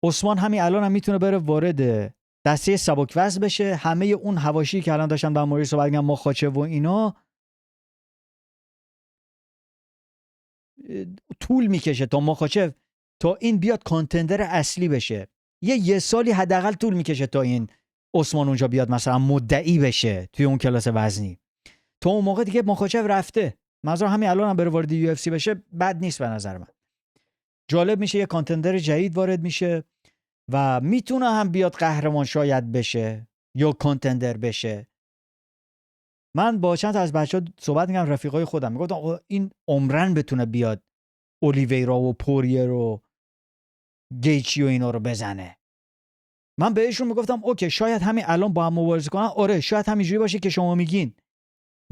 Speaker 1: عثمان همین الان هم میتونه بره وارد دسته سبک وزن بشه. همه اون حواشی که الان داشتم در مورد صحبت می‌کردم، مخاچف و اینا، طول میکشه تا مخاچف، تا این بیاد کانتندر اصلی بشه. یه سالی حداقل طول میکشه تا این عثمان اونجا بیاد مثلا مدعی بشه توی اون کلاس وزنی. تا اون موقع دیگه مخاچف رفته. منظور همین الان هم بره وارد یو اف سی بشه بد نیست به نظر من. جالب میشه، یه کانتندر جدید وارد میشه و میتونه هم بیاد قهرمان شاید بشه یا کانتندر بشه. من با چند تا از بچه‌ها صحبت می‌کردم، رفیقای خودم، میگفتم آقا این عمرن بتونه بیاد اولیویرا و پوریر و گیچی و اینا رو بزنه. من بهشون میگفتم اوکی شاید همین الان با هم مبارزه کنن، آره شاید همینجوری باشه که شما میگین،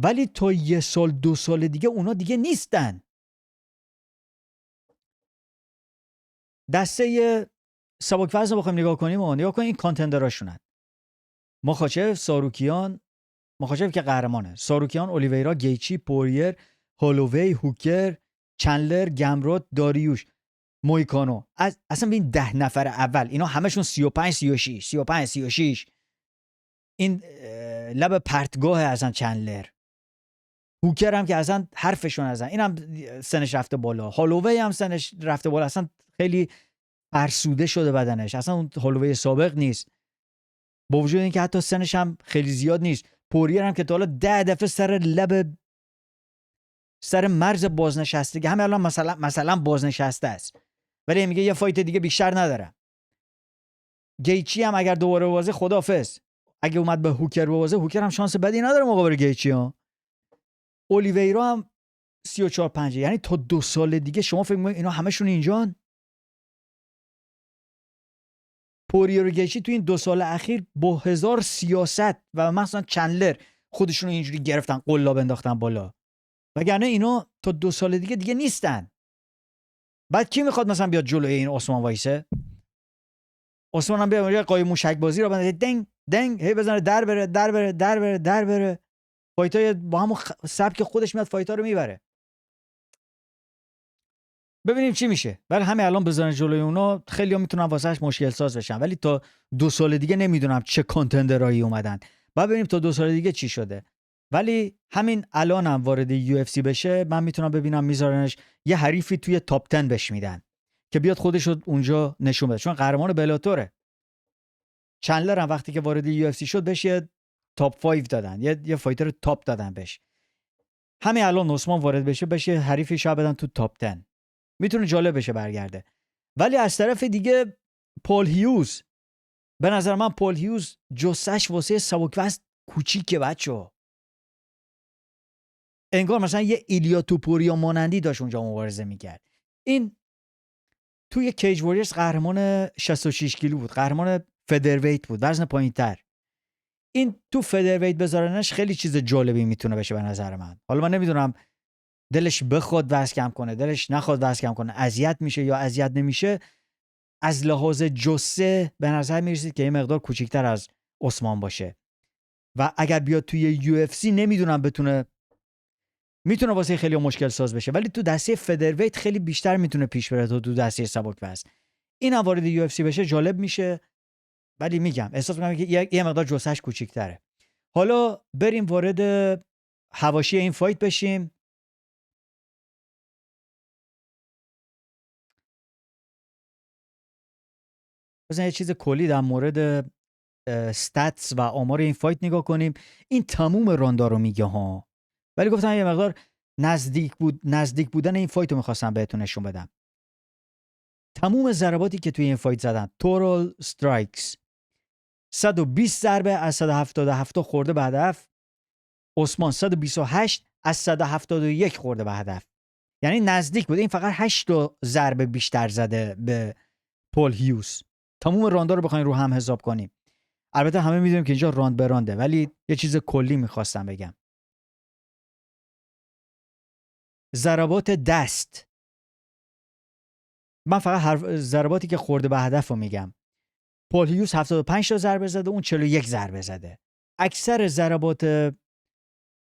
Speaker 1: ولی تا 1 سال 2 سال دیگه اونا دیگه نیستن. دسته سبک وزن رو بخوایم نگاه کنیم و نگاه کنیم این کانتندراشونن: مخاچف، ساروکیان، مخاچف که قهرمانه، ساروکیان، اولیویرا، گیچی، پوریر، هولووی، هوکر، چندلر، گمروت، داریوش، مویکانو. اصلا ببین 10 نفر اول اینا همشون 35 36 این لب پرتگاه اصلا چندلر. هوکر هم که اصلا حرفشون نزن، اینم سنش رفته بالا. هالووی هم سنش رفته بالا، اصلا خیلی فرسوده شده بدنش، اصلا اون هالووی سابق نیست، با وجود اینکه حتی سنش هم خیلی زیاد نیست. پوریر هم که تا حالا 10 دفعه سر مرز بازنشستگی، همه الان مثلا بازنشسته است، ولی میگه یه فایت دیگه بیشتر ندارم. گیچی هم اگر دوباره بازه خدافظ. اگه اومد به هوکر بازه، هوکر هم شانس بدی نداره مقابل گیچی ها. اولیویرا هم 34-5، یعنی تا 2 سال دیگه شما فکر می‌کنید اینا همشون اینجان؟ پوریر و گیچی تو این 2 سال اخیر با 1000 سیاست و مثلا چندلر خودشون رو اینجوری گرفتن، قلاب انداختن بالا، وگرنه اینا تا 2 سال دیگه نیستن. بعد کی میخواد مثلا بیاد جلوی این عثمان وایسه؟ عثمان هم بیاد قایم موشک بازی رو بنده دنگ دنگ هی بزنه در بره. فایتای با همون سبک خودش میاد فایتا رو میبره. ببینیم چی میشه. ولی همین الان بزنه جلوی اونا، خیلی‌ها میتونن واسهش مشکل ساز بشن، ولی تا 2 سال دیگه نمیدونم چه کانتندرایی اومدن. بعد ببینیم تا 2 سال دیگه چی شده. ولی همین الانم وارد یو اف سی بشه، من میتونم ببینم میذارنش یه حریفی توی تاپ 10 بهش میدن که بیاد خودش رو اونجا نشون بده، چون قهرمان بلاتوره. چندلر هم وقتی که وارد یو اف سی شد بهش تاپ 5 دادن، یه فایتر تاپ دادن بهش. همین الان عثمان وارد بشه حریفی شاید بدن تو تاپ 10، میتونه جالب بشه برگرده. ولی از طرف دیگه پول هیوز، به نظر من پول هیوز جسش واسه سبک وزن کوچیکه بچه‌ها. انگار مثلا یه ایلیا توپوریا مانندی داشت اونجا مبارزه میکرد. این توی کیج واریرز قهرمان 66 کیلو بود، قهرمان فدرویت بود، وزن پایینتر. این تو فدرویت بذارنش خیلی چیز جالبی میتونه بشه به نظر من. حالا من نمیدونم دلش بخواد وزن کم کنه، دلش نخواد وزن کم کنه، اذیت میشه یا اذیت نمیشه. از لحاظ جسه به نظر میرسید که یه مقدار کوچیکتر از عثمان باشه و اگر بیاد توی یو اف سی نمیدونم میتونه واسه خیلی مشکل ساز بشه، ولی تو دسته فدرویت خیلی بیشتر میتونه پیش بره تو دسته سبک وزن. این هم وارد یو اف سی بشه جالب میشه، ولی میگم احساس میکنم که یه مقدار جسش کوچیک‌تره. حالا بریم وارد حواشی این فایت بشیم. بزن یه چیز کلی در مورد استاتس و آمار این فایت نگاه کنیم. این تموم راندا رو میگه ها، ولی گفتم یه مقدار نزدیک بودن این فایت رو میخواستم بهتون نشون بدم. تموم ضرباتی که توی این فایت زدن، تورال استرایکس، 120 ضربه از 177 خورده به هدف. عثمان 128 از 171 خورده به هدف. یعنی نزدیک بود. این فقط 8 ضربه بیشتر زده به پول هیوز. تموم راندا رو بخواین رو هم حساب کنیم. البته همه میدونیم که اینجا راند به رانده، ولی یه چیز کلی میخواستم بگم. ضربات دست، من فقط ضرباتی که خورده به هدف رو میگم. پول هیوز 75 تا ضربه زده، اون 41 ضربه زده. اکثر ضربات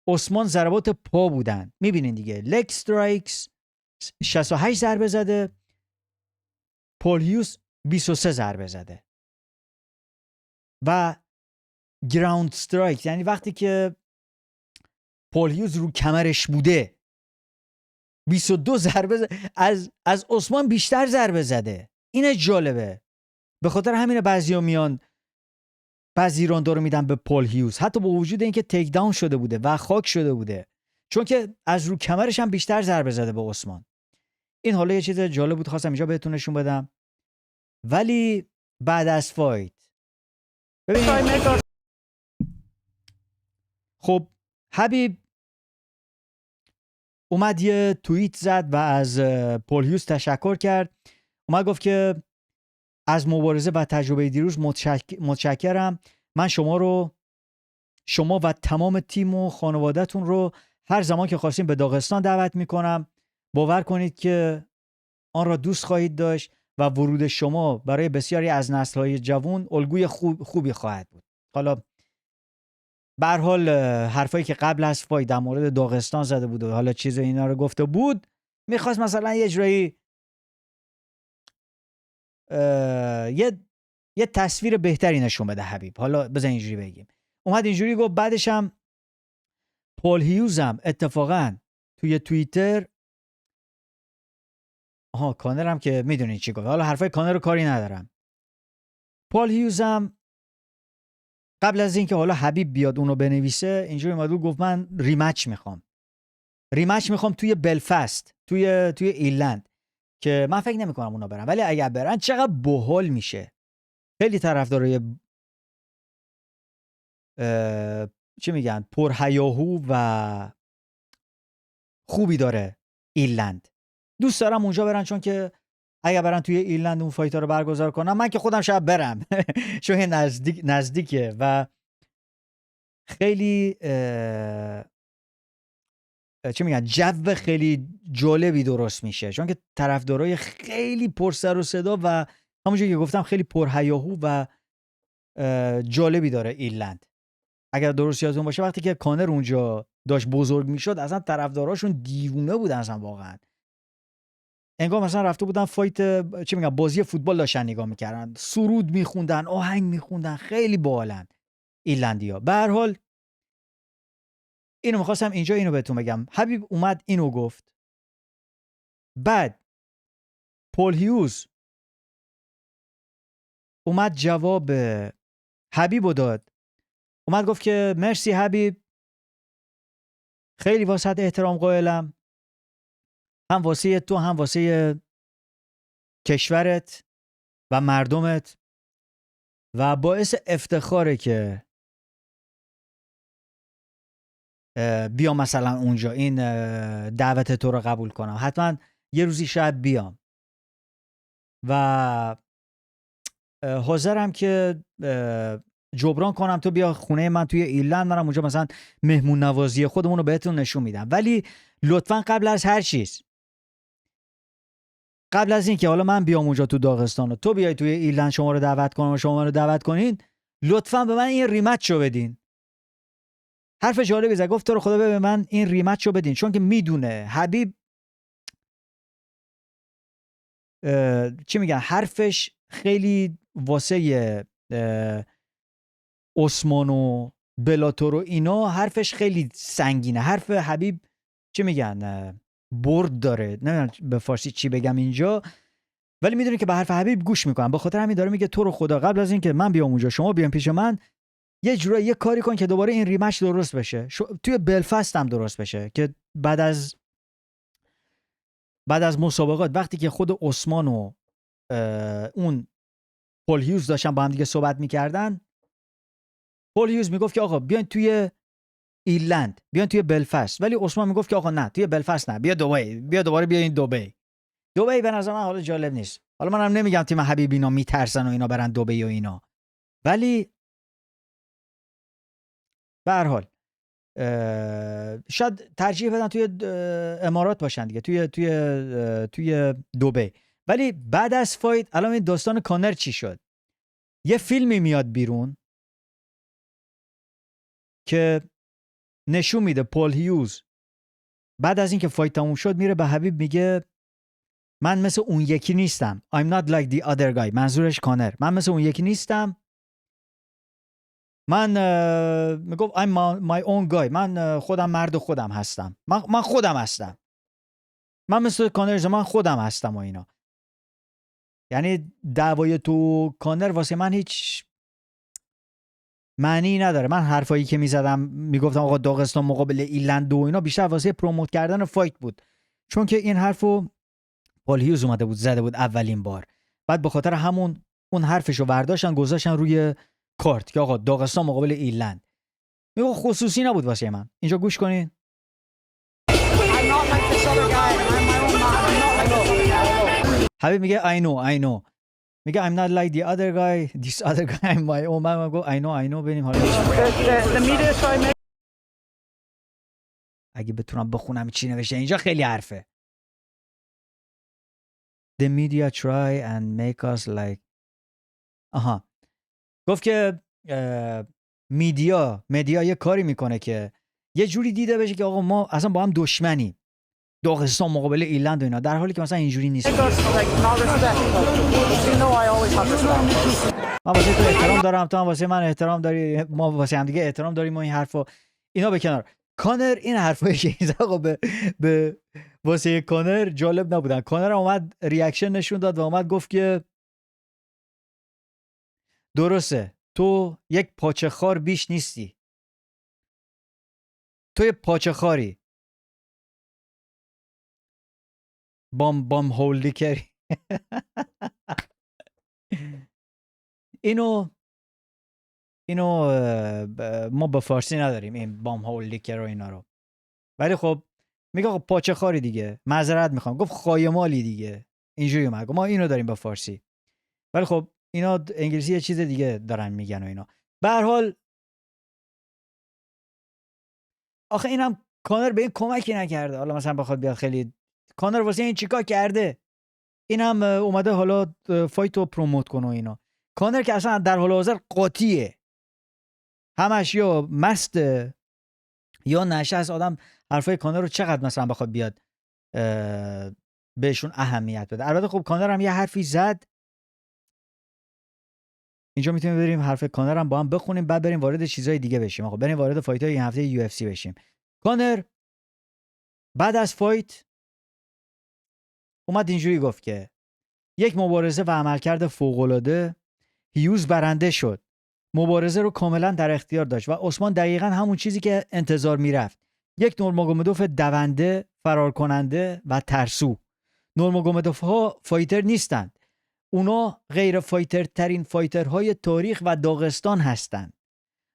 Speaker 1: عثمان ضربات پا بودن. میبینین دیگه، لگ استرایکس 68 ضربه زده، پول هیوز 23 ضربه زده. و گراوند استرایک، یعنی وقتی که پول هیوز رو کمرش بوده 22 ضربه زده. از عثمان بیشتر ضربه زده. اینه جالبه. به خاطر همین بعضیا میان بعضی راندا رو میدن به پول هیوز، حتی با وجود اینکه تیک داون شده بوده و خاک شده بوده، چون که از رو کمرش هم بیشتر ضربه زده به عثمان. این حالا یه چیز جالب بود، خواستم اینجا بهتون نشون بدم. ولی بعد از فایت ببینید، خب حبیب اومد یه توییت زد و از پول هیوز تشکر کرد. اومد گفت که از مبارزه و تجربه دیروز متشکرم. من شما و تمام تیم و خانواده‌تون رو هر زمان که خواستین به داغستان دعوت میکنم. باور کنید که آن را دوست خواهید داشت و ورود شما برای بسیاری از نسل‌های جوان الگوی خوبی خواهد بود. حالا به هر حال حرفایی که قبل از فایت در مورد داغستان زده بود و حالا چیز اینا رو گفته بود، میخواست مثلا یه جورایی یه تصویر بهتری نشون بده حبیب. حالا بزن اینجوری بگیم، اومد اینجوری گفت. بعدش هم پول هیوز هم اتفاقا توی توییتر، کانر هم که میدونین چی گفت، حالا حرفای کانر رو کاری ندارم. پول هیوز هم قبل از اینکه حالا حبیب بیاد اونو بنویسه، اینجوری اومد گفت من ریمچ میخوام توی بلفست، توی ایرلند، که من فکر نمی‌کنم اونا برن، ولی اگر برن چقدر باحال میشه. خیلی طرفدارای چی میگن، پرهیاهو و خوبی داره ایرلند. دوست دارم اونجا برن، چون که اگر برن توی ایرلند اون فایت‌ها رو برگزار کنم، من که خودم شاید برم چون نزدیکه و خیلی چی میگن، جو خیلی جالبی درست میشه، چون که طرفدارای خیلی پر سر و صدا و همونجوری که گفتم خیلی پرهیاهو و جالبی داره ایرلند. اگر درست یادتون باشه وقتی که کانر اونجا داشت بزرگ میشد، اصلا طرفداراشون دیوونه بودن اصلا، واقعا انگار مثلا رفته بودن فایت چی میگن، بازی فوتبال داشتن نگاه میکردن، سرود میخوندن، آهنگ میخوندن، خیلی باحالن ایرلندیا. به هر حال اینو میخواستم اینجا اینو بهتون بگم. حبیب اومد اینو گفت. بعد پول هیوز اومد جواب حبیبو داد اومد گفت که مرسی حبیب، خیلی واسط احترام قائلم، هم واسه تو هم واسه کشورت و مردمت، و باعث افتخاره که بیام مثلا اونجا این دعوت تو رو قبول کنم. حتما یه روزی شاید بیام و حاضرم که جبران کنم تو بیا خونه من توی ایرلند، منم اونجا مثلا مهمون نوازی خودمون رو بهتون نشون میدم. ولی لطفا قبل از هر چیز، قبل از این که حالا من بیام اونجا تو داغستان و تو بیای توی ایرلند شما رو دعوت کنم و شما رو دعوت کنین، لطفا به من این ریمت رو بدین. حرف جالبی زد، گفت تو رو خدا به من این ریمت رو بدین، چون که میدونه حبیب چی میگن، حرفش خیلی واسه عثمان و بلاتور و اینا حرفش خیلی سنگینه. حرف حبیب چی میگن برد داره، نمیدونم به فارسی چی بگم اینجا، ولی میدونی که به حرف حبیب گوش میکنم. به خاطر همین داره میگه تو رو خدا قبل از اینکه من بیام اونجا شما بیام پیش من، یه جورایی یه کاری کن که دوباره این ریمچ درست بشه، توی بلفست هم درست بشه، که بعد از مسابقات وقتی که خود عثمان و اون پول هیوز داشتن با هم دیگه صحبت میکردن، پول هیوز میگفت که آقا بیاین توی ایرلند، بیاین توی بلفست، ولی عثمان میگفت که آقا نه، توی بلفست نه، بیا دبی، بیا دوباره بیا این دبی. دبی به نظر من حالا جالب نیست. حالا منم نمیگم تیم حبیب اینا میترسن و اینا برن دبی و اینا، ولی به هر حال شاید ترجیح بدن توی امارات باشن دیگه، توی دبی. ولی بعد از فایت الان این داستان کانر چی شد؟ یه فیلمی میاد بیرون که نشون میده پول هیوز بعد از اینکه فایت تموم شد میره به حبیب میگه من مثل اون یکی نیستم. I'm not like the other guy. منظورش کانر. من مثل اون یکی نیستم. من میگفت I'm my own guy. من خودم مرد خودم هستم. من خودم هستم. من مثل کانر، من خودم هستم و اینا. یعنی دعوای تو کانر واسه من هیچ معنی نداره. من حرفایی که میزدم میگفتم آقا داغستان مقابل ایرلند و اینا بیشتر واسه پروموت کردن فایت بود، چون که این حرفو پال هیوز اومده بود زده بود اولین بار. بعد به خاطر همون اون حرفشو برداشتن گذاشتن روی کارت که آقا داغستان مقابل ایرلند. میگه خصوصی نبود واسه من. اینجا گوش کنین. حبیب میگه I know. میگه I'm not like the other guy. This other guy I'm my own. من میگم I know. بریم حالا. اگه بتونم بخونم چی نوشته اینجا خیلی حرفه. The media try and make us like گفت که مدیا یه کاری میکنه که یه جوری دیده بشه که آقا ما اصلا با هم دشمنیم، داغستان مقابل ایرلند و اینا، در حالی که مثلا اینجوری نیست. من واسه تو احترام دارم، تو هم واسه من احترام داری، ما واسه هم دیگه احترام داریم و این حرفا اینا به کنار. کانر این حرفایی که این آقا به واسه کانر جالب نبودن. کانر اومد ریاکشن نشون داد و اومد گفت که درسته تو یک پاچه خار بیش نیستی، تو یه پاچه خاری، بام هولدی کری. اینو ما به فارسی نداریم این بام هولدی کر و اینا رو، ولی خب میگه آقا پاچه خاری دیگه، معذرت میخوام، گفت خایمالی دیگه، اینجوری اومد. ما اینو داریم به فارسی، ولی خب اینا انگلیسی یه چیز دیگه دارن میگن و اینا. به هر حال آخه اینم کانر به این کمکی نکرده. حالا مثلا بخواد بیاد خیلی کانر واسه این چیکار کرده، اینم اومده حالا فایتو پروموت کنه و اینا. کانر که اصلا در حال حاضر قاطیه، همش یا مسته یا نشست. آدم حرفای کانر رو چقدر مثلا بخواد بیاد بهشون اهمیت بده. البته خب کانر هم یه حرفی زد، اینجا میتونیم بریم حرف کانر هم با هم بخونیم، بعد بریم وارد چیزای دیگه بشیم. آقا بریم وارد فایت‌های این هفته یو اف سی بشیم. کانر بعد از فایت اومد اینجوری گفت که یک مبارزه و عملکرد فوق‌العاده، هیوز برنده شد مبارزه رو کاملا در اختیار داشت و عثمان دقیقا همون چیزی که انتظار میرفت، یک نورماگومدوف دونده، فرار کننده و ترسو. نورماگومدوف ها فایتر نیستند، اونا غیر فایتر ترین فایترهای تاریخ و داغستان هستند.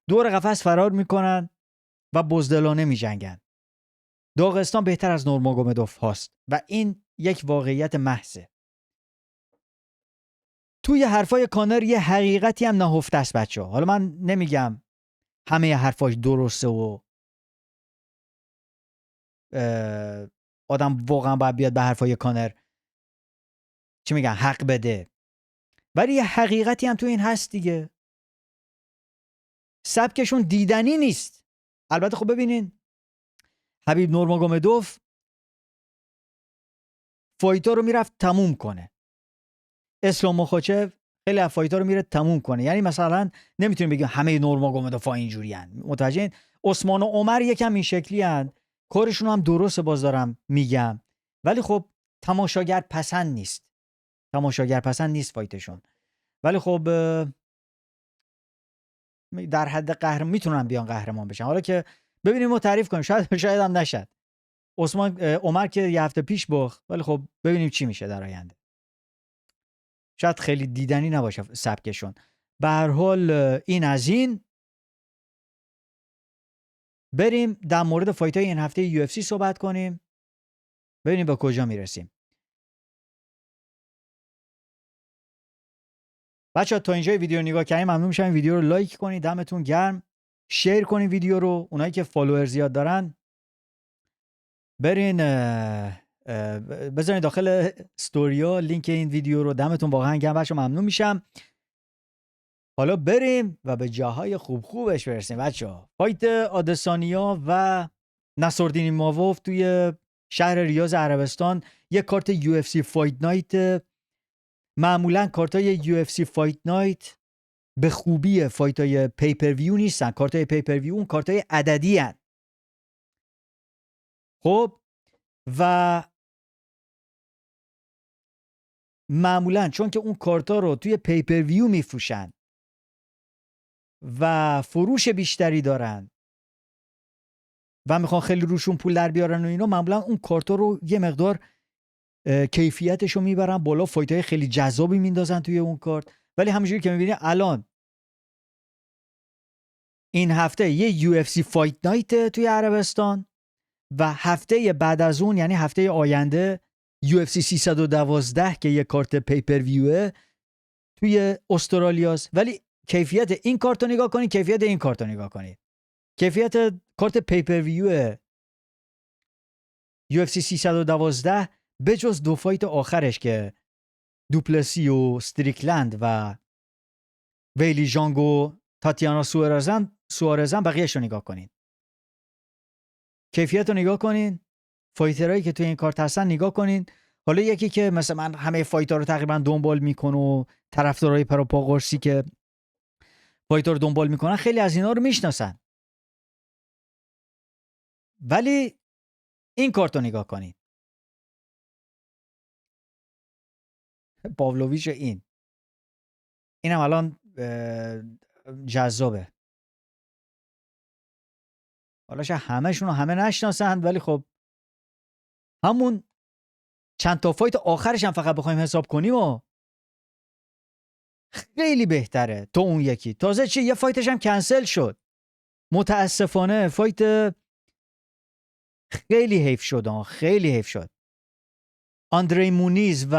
Speaker 1: دور قفس فرار میکنن و بزدلانه میجنگن. داغستان بهتر از نورماگومدوف هاست و این یک واقعیت محضه. توی حرفای کانر یه حقیقتی هم نهفته است بچه ها. حالا من نمیگم همه حرفاش درسته و آدم واقعا باید بیاد به حرفای کانر چی میگن حق بده، ولی یه حقیقتی هم تو این هست دیگه. سبکشون دیدنی نیست. البته خب ببینین حبیب نورماگومدوف فایتا رو میرفت تموم کنه. اسلام مخاچف خیلی از فایتا رو میره تموم کنه. یعنی مثلا نمیتونیم بگیم همه نورماگومدوفا اینجوری ان. متوجهین؟ عثمان و عمر یکم این شکلی ان. کارشون هم درسته، باز دارم میگم، ولی خب تماشاگر پسند نیست. تماشاگر پسند نیست فایتشون. ولی خب در حد قهرمان میتونن بیان قهرمان بشن. حالا که ببینیم و تعریف کنیم، شاید هم نشد. عمر که یه هفته پیش باخت، ولی خب ببینیم چی میشه در آینده. شاید خیلی دیدنی نباشه سبکشون. به هر حال این از این. بریم در مورد فایتای این هفته UFC صحبت کنیم، ببینیم به کجا میرسیم. بچه‌ها تا اینجای ویدیو نگاه کردین ممنون میشم این ویدیو رو لایک کنید، دمتون گرم. شیر کنید ویدیو رو. اونایی که فالوور زیاد دارن برین بذارین داخل استوریا لینک این ویدیو رو. دمتون واقعا گرم بچه‌ها، ممنون میشم. حالا بریم و به جاهای خوبش برسیم بچه‌ها. فایت آدسانیا و نصرالدین ایماوف توی شهر ریاض عربستان. یک کارت UFC فایت نایت. معمولا کارتای UFC فایت نایت به خوبی فایتای پیپر ویو نیستن. کارتای پیپر ویو اون کارتای عددی هن. خب و معمولا چون که اون کارتا رو توی پیپر ویو میفروشن و فروش بیشتری دارن و میخوان خیلی روشون پول در بیارن و اینا، معمولا اون کارتا رو یه مقدار کیفیتش رو میبرن بالا، فایتای خیلی جذابی میندازن توی اون کارت. ولی همونجوری که میبینی الان این هفته یه UFC فایت نایت توی عربستان و هفته بعد از اون یعنی هفته آینده UFC 312 که یه کارت پیپر ویوه توی استرالیاست. ولی کیفیت این کارت رو نگاه کنید، کیفیت این کارت رو نگاه کنید. کیفیت کارت پیپر ویو UFC 312 بجز دو فایت آخرش که دوپلسی و استریکلند و ویلی جانگ و تاتیانا سوارزن بقیهش رو نگاه کنید. کیفیت رو نگاه کنین. فایترهایی که توی این کارت هستن نگاه کنین. حالا یکی که مثلا من همه فایتر رو تقریبا دنبال میکنه و طرفدارای پروپا قرصی که فایتر رو دنبال میکنن خیلی از اینا رو میشناسن، ولی این کارت رو نگاه کنین. پاولویچ اینم الان جذابه. حالا شاید همه‌شون رو همه نشناسن، ولی خب همون چند تا فایت آخرش هم فقط بخوایم حساب کنیم و خیلی بهتره تو اون یکی. تازه چی یه فایتش هم کنسل شد متاسفانه. فایت خیلی حیف شد، خیلی حیف شد. آندری مونیز و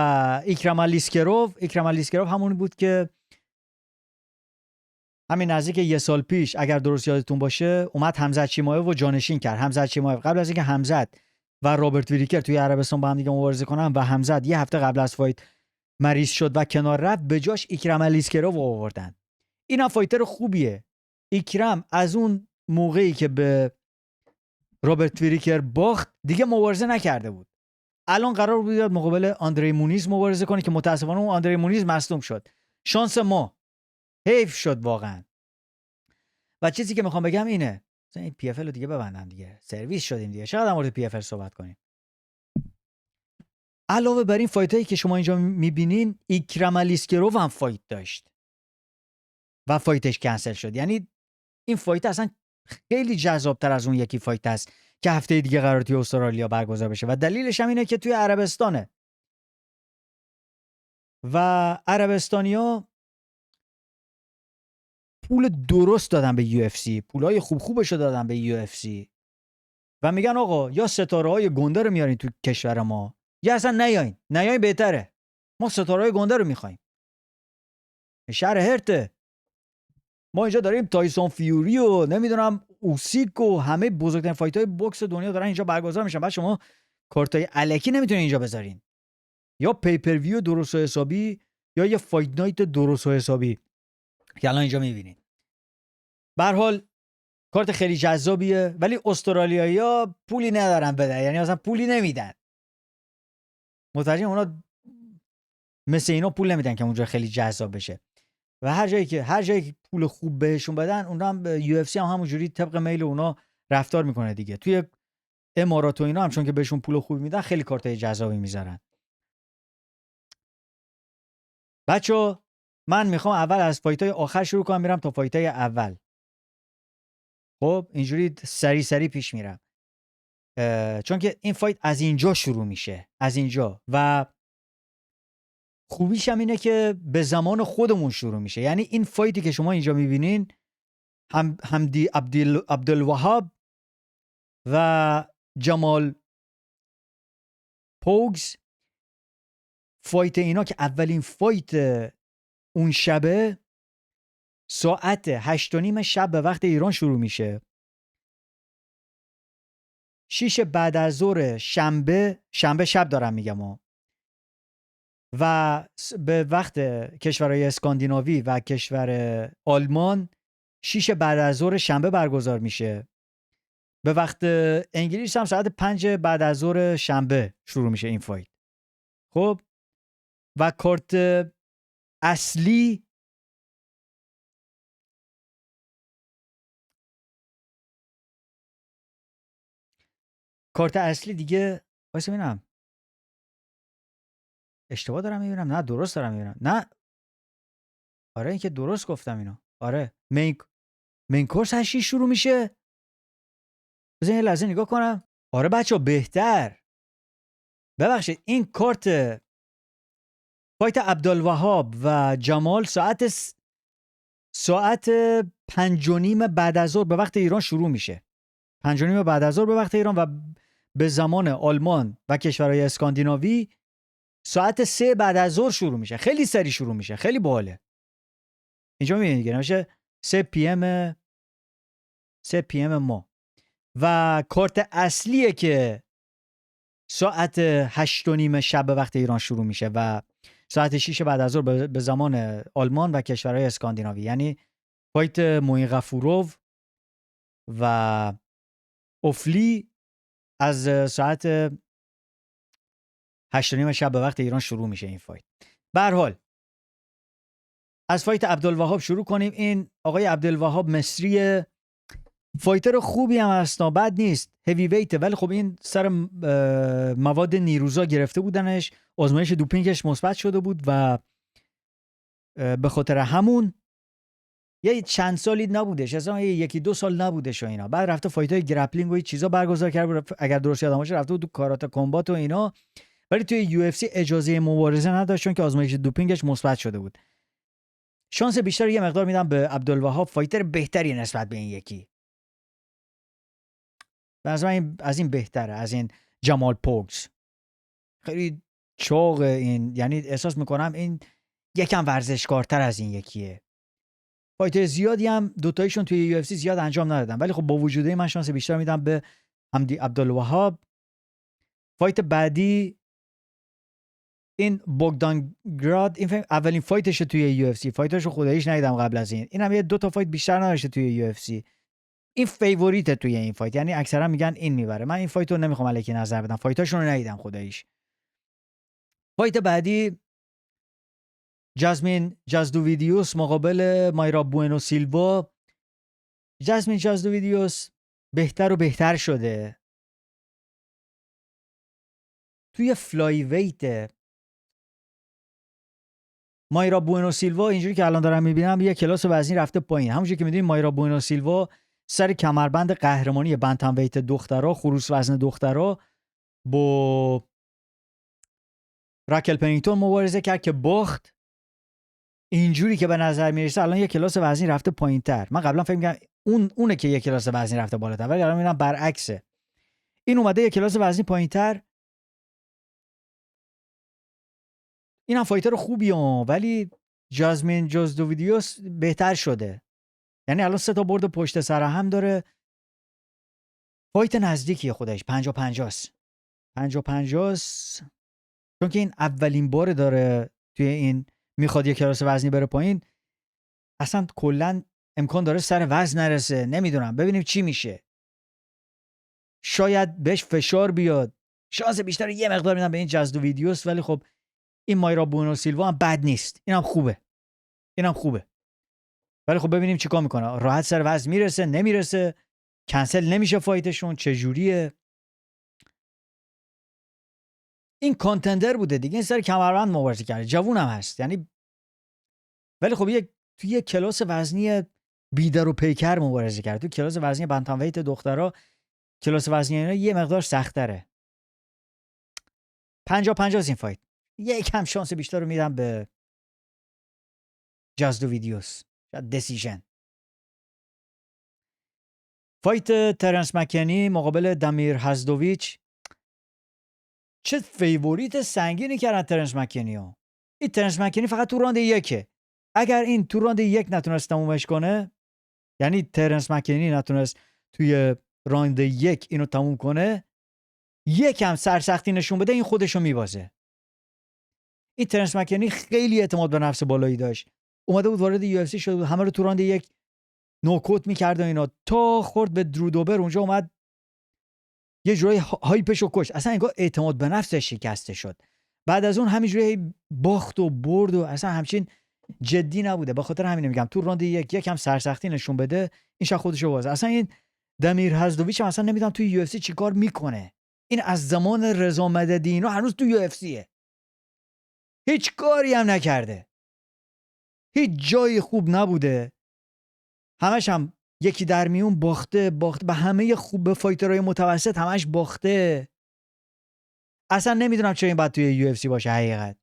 Speaker 1: ایکرم الیسکروف همون بود که همین نزدیک یه سال پیش اگر درست یادتون باشه اومد همزاد چیمایف و جانشین کرد. همزاد چیمایف قبل از اینکه همزاد و رابرت ویریکر توی عربستان با هم دیگه مبارزه کنن و همزاد یه هفته قبل از فایت مریض شد و کنار رفت، به جاش ایکرم الیسکروف آوردن. اینا فایتر خوبیه. ایکرم از اون موقعی که به رابرت ویریکر باخت دیگه مبارزه نکرده بود. الان قرار بود بیاد مقابل آندری مونیز مبارزه کنه که متاسفانه اون آندری مونیز مصدوم شد. شانس ما، حیف شد واقعا. و چیزی که میخوام بگم اینه، مثلا این پی اف ال رو دیگه ببندن دیگه، سرویس شدیم دیگه، چقدر در مورد پی اف ال صحبت کنیم. علاوه بر این فایتایی که شما اینجا میبینین، ایکرم الیسکروف هم فایت داشت و فایتش کنسل شد. یعنی این فایت اصلا خیلی جذابتر از اون یکی فایت است که هفته دیگه قرار توی استرالیا برگزار بشه و دلیلش هم اینه که توی عربستانه و عربستانیا پول درست دادن به UFC، پولای خوبشو دادن به UFC و میگن آقا یا ستاره‌های گنده رو میارین تو کشور ما یا اصلا نیاین بهتره، ما ستاره‌های گنده رو میخوایم. شهر هرته ما اینجا داریم تایسون فیوری و نمیدونم اوسیک و همه بزرگترین فایت‌های بوکس دنیا دارن اینجا برگزار میشن، بعد شما کارتای الکی نمیتونین اینجا بذارین، یا پیپر ویو درست و حسابی یا یه فایت نایت درست و حسابی که الان اینجا میبینین. به هر حال کارت خیلی جذابیه، ولی استرالیایی‌ها پولی ندارن بدن، یعنی اصلا پولی نمیدن. متوجه اونا مثل اینا پول نمیدن که اونجا خیلی جذاب بشه و هر جایی که پول خوب بهشون بدن اونا هم UFC هم همونجوری طبق میل اونا رفتار میکنه دیگه. توی امارات و اینا هم چون که بهشون پول خوب میدن خیلی کارتای جذابی میذارن. بچه‌ها من میخوام اول از فایتای آخر شروع کنم میرم تا فایتای اول. خب اینجوری سری پیش میرم چون که این فایت از اینجا شروع میشه، از اینجا، و خوبیش هم اینه که به زمان خودمون شروع میشه. یعنی این فایتی که شما اینجا میبینین حمدی عبدالوهاب و جمال پوگز، فایت اینا که اولین فایت اون شبه ساعت 8:30 شب به وقت ایران شروع میشه. 6 بعد از ظهر شنبه شب دارم میگم و به وقت کشورهای اسکاندیناوی و کشور آلمان 6 بعد از ظهر شنبه برگزار میشه. به وقت انگلیس هم ساعت 5 بعد از ظهر شنبه شروع میشه این فایت. خب و کارت اصلی دیگه واسه ببینم اشتباه دارم میبینم نه درست دارم میبینم، نه آره این که درست گفتم اینو. آره مین کورس 8 شروع میشه. بذار یه لحظه نگاه کنم. آره بچه بهتر، ببخشید این کارت فایت عبدالوهاب و جمال ساعت 5:30 بعد از ظهر به وقت ایران شروع میشه. 5:30 بعد از ظهر به وقت ایران و به زمان آلمان و کشورهای اسکاندیناوی ساعت 3 بعد از ظهر شروع میشه. خیلی سریع شروع میشه، خیلی باحاله. اینجا میبینید دیگه نمیشه 3 پی ام ما. و کارت اصلیه که ساعت 8:30 شب به وقت ایران شروع میشه و ساعت 6 بعد از ظهر به زمان آلمان و کشورهای اسکاندیناوی، یعنی فایت موین غفوروف و اوفلی از ساعت 8:30 شب به وقت ایران شروع میشه این فایت. به هر حال از فایت عبدالوهاب شروع کنیم. این آقای عبدالوهاب مصری، فایتر خوبی هم هست، بد نیست، هیوی ویته، ولی خب این سر مواد نیروزا گرفته بودنش، آزمایش دوپینگش مثبت شده بود و به خاطر همون یه چند سالی نبودش، اصلا یکی دو سال نبودش و اینا. بعد رفته فایتای گرپلینگ و این چیزا برگزار کرد، اگر درست یادم باشه رفته بود تو کاراته کامبات و اینا، ولی توی یو اف سی اجازه مبارزه نداشت چون که آزمایش دوپینگش مثبت شده بود. شانس بیشتر یه مقدار میدم به عبدالوهاب، فایتر بهتری نسبت به این یکی. از این بهتره، از این جمال پوگز. خیلی چاق این، یعنی احساس میکنم این یکم ورزشکارتر از این یکیه. فایتر زیادی هم دوتایشون توی یو اف سی زیاد انجام ندادن، ولی خب با وجوده من شانس بیشتر میدم به حمدی عبدالوهاب. فایت بعدی این بوگدان گراد، این اولین فایتشه توی یو اف سی، فایتاشو خداییش ندیدم قبل از این. اینم یه 2 فایت بیشتر نداشته توی یو اف سی. این فیوریت توی این فایت، یعنی اکثرا میگن این میبره. من این فایتو نمیخوام الکی نظر بدم، فایتاشون رو ندیدم خداییش. فایت بعدی جاسمین جازدوویدیوس مقابل مایرا بوئنو سیلوا. جاسمین جازدوویدیوس بهتر و بهتر شده. توی فلای ویت مایرا بوئنو سیلوا اینجوری که الان دارم میبینم یه کلاس وزنی رفته پایین. همونجوری که میدونید مایرا بوئنو سیلوا سر کمربند قهرمانی بنتم ویت دخترها، خروس وزن دخترها، با راکل پنینگتون مبارزه کرد که باخت. اینجوری که به نظر میرسه الان یه کلاس وزنی رفته پایینتر. من قبلا فکر می‌کردم اونه که یه کلاس وزنی رفته بالاتر، ولی الان میبینم برعکسه. این اومده یه کلاس وزنی پایینتر. اینم فایتر خوبیه، ولی جازمین جوزدوویدیوس بهتر شده. یعنی الان 3 تا برد پشت سر هم داره. فایت نزدیکیه خودش، 50-50 است. 50-50 است. چون که این اولین بار داره توی این میخواد یه کلاس وزنی بره پایین. اصلا کلا امکان داره سر وزن نرسه. نمیدونم، ببینیم چی میشه. شاید بهش فشار بیاد. شانس بیشتر یه مقدار میدم به این جوزدوویدیوس، ولی خب این مایرا بوئنو سیلوا هم بد نیست. اینم خوبه. ولی خب ببینیم چیکار میکنه. راحت سر وزن میرسه، نمیرسه، کنسل نمیشه فایتشون، چه جوریه. این کانتندر بوده دیگه، این سر کمربند مبارزه کرده، جوونم هست یعنی. ولی خب توی یه کلاس وزنی بیدر و پیکر مبارزه کرده. تو کلاس وزنی بنتم ویت دخترها، کلاس وزنی اینا یه مقدار سخت‌تره. 50-50 این فایت. یکم شانس بیشتر رو میدم به جوزدوویدیوس. دسیژن. فایت ترنس مکنی مقابل دامیر هزدوویچ. چه فیوریت سنگینی کردن ترنس مکنیو. این ترنس مکنی فقط تو راند 1. اگر این تو راند 1 نتونست تمومش کنه، یعنی ترنس مکنی نتونست توی راند 1 اینو تموم کنه، یکم سرسختی نشون بده، این خودشو میبازه. این ترنس مکنی خیلی اعتماد به نفس بالایی داشت. اومده بود وارد یو اف سی شده بود، همه رو تو راند 1 نوکوت میکرد و اینا، تا خورد به درو دوبر. اونجا اومد یه جورایی هایپشو کش. اصلا انگار اعتماد به نفسش شکسته شد. بعد از اون همینجوری باخت و برد و اصلا همچین جدی نبوده. به خاطر همین میگم تو راند 1 یکم سرسختی نشون بده، این شخص خودشو بازه. اصلا این دامیر هزدوویچ اصلا نمیدونم توی یو اف سی چیکار میکنه. این از زمان رضا مددی اینا هنوز توی یو اف سیه. هیچ کاری هم نکرده. هیچ جای خوب نبوده. همش هم یکی در میون باخته به همه خوب فایترهای متوسط همش باخته. اصلا نمیدونم چرا این باید توی یو اف سی باشه. حقیقت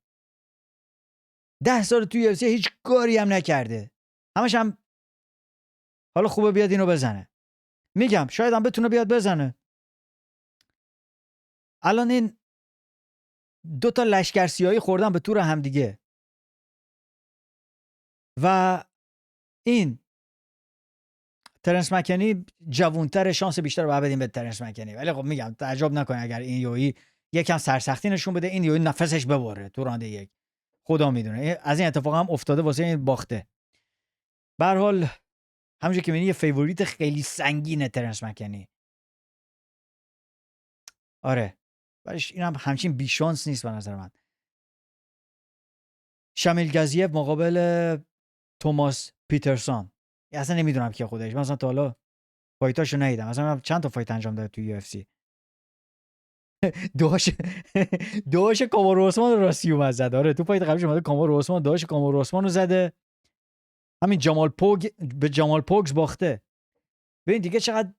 Speaker 1: 10 سال توی یو اف سی هیچ کاری هم نکرده. همش هم حالا خوبه بیاد اینو بزنه. میگم شاید هم بتونه بیاد بزنه. الان این 2 تا لشکر سیاهی خوردن به تور هم دیگه و این ترنس مکنی جوونتر، شانس بیشتر رو بدیم به ترنس مکنی. ولی خب میگم تعجب نکنه اگر این یویی یکم سرسختی نشون بده، این یویی نفسش ببره تو راند 1. خدا میدونه. از این اتفاق هم افتاده واسه این باخته. به هر حال همونجوری که میبینی یه فیوریت خیلی سنگینه ترنس مکنی. آره، ولیش اینم همچین بی شانس نیست به نظر من. شامیل گازیف مقابل توماس پیترسون. اصلا نمیدونم که خودش، مثلا تا حالا فایتاشو ندیدم. مثلا چند تا فایت انجام داده تو یو اف سی. داش کامارو عثمان رو راستی اومد زد. آره تو فایت قبلش اومده کامارو عثمان، داش کامارو عثمان رو زده. همین به جمال پوگز باخته. ببین دیگه چقدر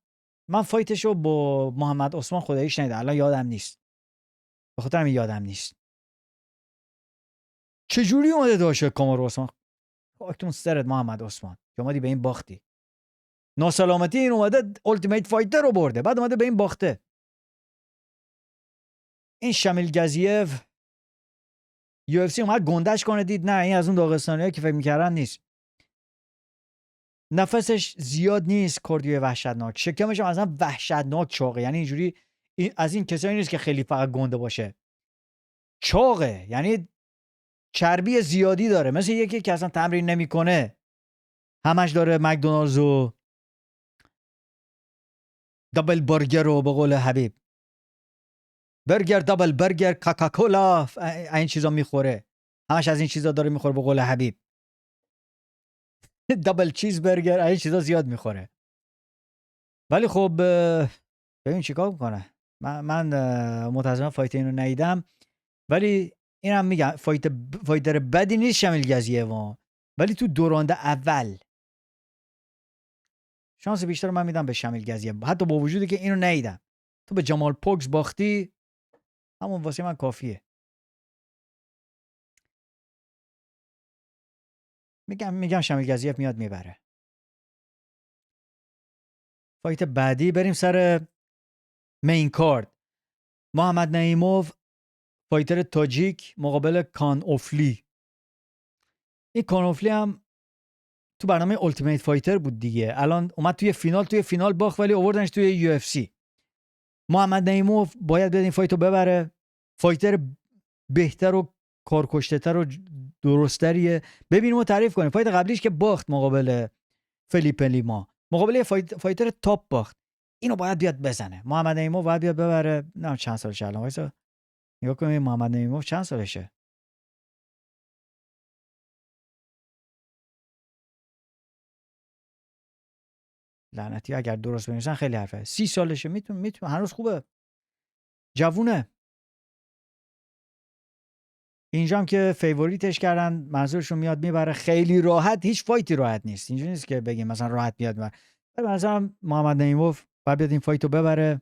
Speaker 1: من فایتشو با محمد عثمان خداییش ندیدم. الان یادم نیست. به خاطر همین یادم نیست. چجوری اومده داش کامارو عثمان؟ خاکتون سرت محمد عثمان که اومدی به این باختی. ناسلامتی این اومده التیمیت فایتر رو برده، بعد اومده به این باخته. این شامیل گازیف یو اف سی اومد گندش کنه، دید نه این از اون داغستانی‌ها که فکر می‌کردن نیست. نفسش زیاد نیست، کاردیو وحشتناک، شکمش هم اصلا وحشتناک چاقه. یعنی اینجوری از این کسایی نیست که خیلی فقط گنده باشه، چاقه. یعنی چربی زیادی داره، مثل یکی که اصلا تمرین نمیکنه، همش داره مکدونالدز و دبل برگر و به قول حبیب برگر، دبل برگر، کوکاکولا، این چیزا میخوره. همش از این چیزا داره میخوره به قول حبیب. دبل چیز برگر، این چیزا زیاد میخوره. ولی خب ببین چیکار میکنه. من متاسفانه فایت اینو ندیدم، ولی اینم میگم فایتر بدی نیست شمیل گزیوان، ولی تو دوراند اول شانس بیشتر رو من میدم به شمیل گزیوان، حتی با وجودی که اینو ندیدم. تو به جمال پوکس باختی، همون واسه من کافیه. میگم شمیل گزیف میاد میبره. فایت بعدی بریم سر مین کارد. محمد نعیموف فایتر تاجیک مقابل کان اوفلی. این کان اوفلی هم تو برنامه التیمیت فایتر بود دیگه، الان اومد توی فینال باخت، ولی آوردنش توی یو اف سی. محمد نعیموف باید بیاد این فایتو ببره. فایتر بهتر و کارکشته‌تر و درستریه. ببینیم و تعریف کنیم. فایت قبلیش که باخت مقابل فلیپ لیما، مقابل فایتر تاپ باخت. اینو باید بیاد بزنه. محمد نعیموف باید بیاد ببره. نه چند سالشه الان، وایسا نگاه کنیم محمد نعیموف چند سالشه. لعنتی اگر درست بنویسن خیلی حرفه. 30 سالشه. میتونه هنوز خوبه، جوونه. اینجا هم که فیوریتش کردن، منظورشون میاد میبره خیلی راحت. هیچ فایتی راحت نیست، اینجوری نیست که بگیم مثلا راحت بیاد ببره. به نظرم محمد نعیموف باید بیاد این فایتو ببره.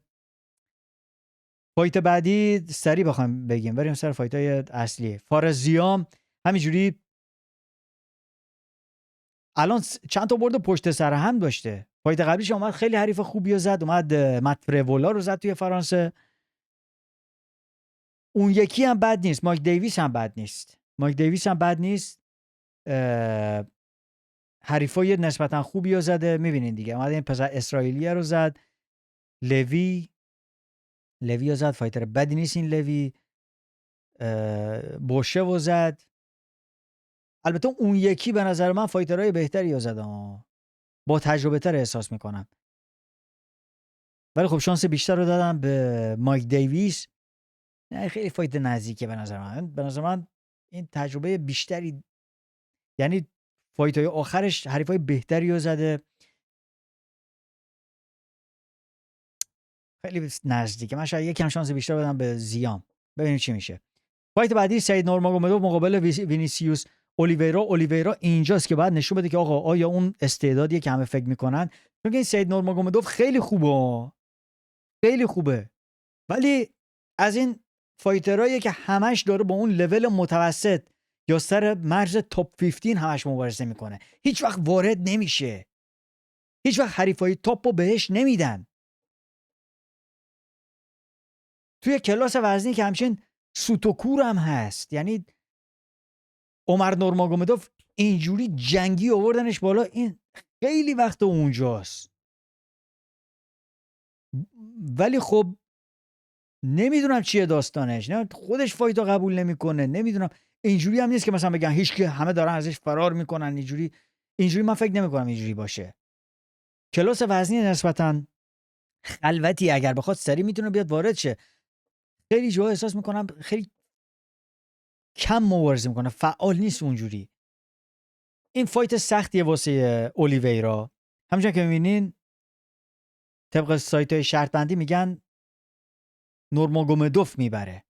Speaker 1: فایت بعدی سری بخوام بگیم، بریم سر فایتای اصلی. فارزیام همینجوری الان چند تا برد پشت سر هم داشته. فایت قبلیش اومد خیلی حریف خوبی رو زد، اومد مت فرولا رو زد توی فرانسه. اون یکی هم بد نیست. مایک دیویس هم بد نیست. حریفای نسبتا خوبی رو زده. میبینین دیگه، اومد این پسر اسرائیلیه رو زد. لوی رو زد. فایتر بدی نیست این لوی. بوشه رو زد. البته اون یکی به نظر من فایترهای بهتری رو زد، با تجربه تر احساس میکنم. ولی خب شانس بیشتر رو دادم به مایک دیویس. نه خیلی فایت نزدیکه به نظر من این تجربه بیشتری، یعنی فایت‌های آخرش حریفای بهتری رو زده. خیلی نزدیکه. من شاید یکم شانس بیشتر بدم به زیام، ببینیم چی میشه. فایت بعدی سید نورماگومدوف مقابل وینیسیوس اولیویرا اینجاست که بعد نشون بده که آقا آیا اون استعدادیه که همه فکر میکنن. چون این سید نورماگومدوف خیلی خوبه، ولی از این فایترایی که همش داره با اون لول متوسط یا سر مرز تاپ 15 همش مبارزه میکنه، هیچ وقت وارد نمیشه، هیچ وقت حریفای تاپ رو بهش نمیدن. توی کلاس وزنی که همچین سوتوکور هم هست، یعنی عمر نورماگومدوف اینجوری جنگی آوردنش بالا، این خیلی وقت اونجاست. ولی خب نمیدونم چیه داستانش، نه خودش فایتو قبول نمیکنه، نمیدونم. اینجوری هم نیست که مثلا بگن هیچ که همه دارن ازش فرار میکنن. اینجوری من فکر نمیکنم اینجوری باشه. کلاس وزنی نسبتاً خلوتی، اگر بخواد سری میتونه بیاد وارد شه. خیلی جا احساس میکنم خیلی کم مبارزه میکنه، فعال نیست اونجوری. این فایت سختیه واسه اولیویرا. همونجوری که میبینین طبق سایت‌های شرط بندی میگن نورماگومدوف میبره.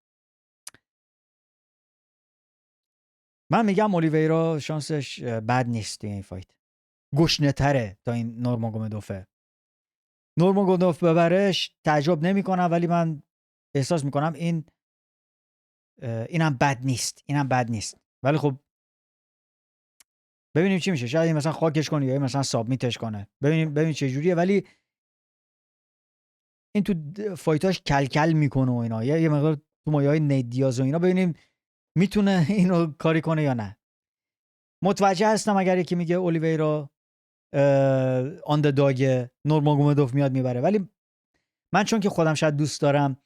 Speaker 1: من میگم اولیویرا شانسش بد نیست این فایت. گشنه تره تا این نورماگومدوفه. نورماگومدوف ببرش تعجب نمیکنم، ولی من احساس میکنم اینم بد نیست. ولی خب ببینیم چی میشه. شاید این مثلا خاکش کنه یا مثلا سابمیتش کنه. ببینیم چه جوریه. ولی این تو فایتاش کلکل میکنه و اینا، یه مقدار تو مایه‌های ندیاز و اینا. ببینیم میتونه اینو کاری کنه یا نه. متوجه هستم اگر یکی میگه اولیویرا آندرداگ، نورماگومدوف میاد میبره، ولی من چون که خودم شاید دوست دارم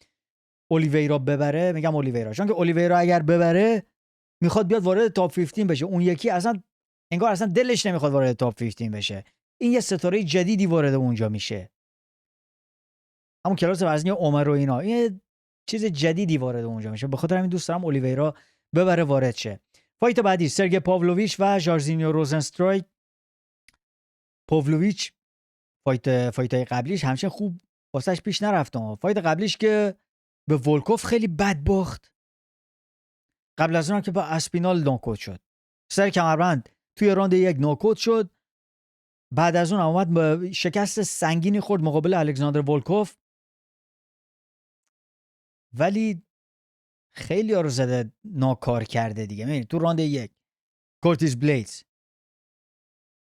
Speaker 1: اولیویرا ببره، میگم اولیویرا. چون که اولیویرا اگر ببره میخواد بیاد وارد تاپ 15 بشه. اون یکی اصلا انگار اصلا دلش نمیخواد وارد تاپ 15 بشه. این یه ستاره جدیدی وارد اونجا میشه. همون کلاس وزنی عمر و اینا، این چیز جدیدی وارد اونجا میشه. به خاطر همین دوست دارم اولیویرا ببره وارد شه. فایت بعدی سرگی پاولویچ و ژارزینیو روزنسترویک. پاولویچ فایتای قبلیش همچین خوب واسش پیش نرفت. فایت قبلیش که به ولکوف خیلی بد باخت. قبل از اون که با اسپینال ناکوت شد، سر کمربند توی راند 1 ناکوت شد. بعد از اون اومد با شکست سنگینی خورد مقابل الکساندر ولکوف، ولی خیلی ها رو زده ناکار کرده دیگه. می‌بینید تو راند 1 کورتیس بلیدز،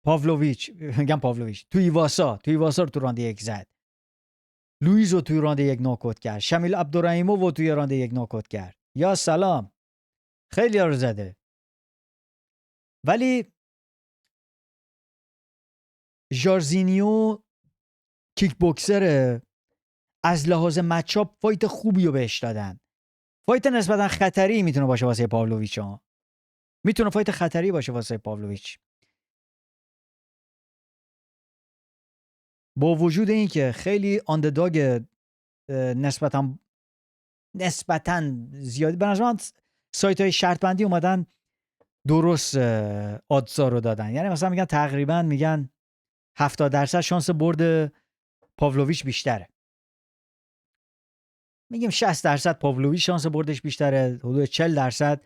Speaker 1: پاولویچ، میگم پاولویچ، توی واسا رو تو راند 1 زد. لوئیز رو توی راند 1 ناکوت کرد. شمیل عبدالرحیموف رو توی راند 1 ناکوت کرد. یا سلام، خیلی ها رو زده. ولی ژارزینیو کیک بوکسره، از لحاظ مچاپ فایت خوبی رو بهش دادن. فایت نسبتا خطری میتونه باشه واسه پاولویچ ها. میتونه فایت خطری باشه واسه پاولویچ. با وجود این که خیلی آندرداگ نسبتا زیادی، به نظر من سایت های شرط بندی اومدن درست آدزا رو دادن. یعنی مثلا میگن تقریبا میگن 70% شانس برد پاولویچ بیشتره. میگیم 60% پاولویچ شانس بردش بیشتره، حدود 40%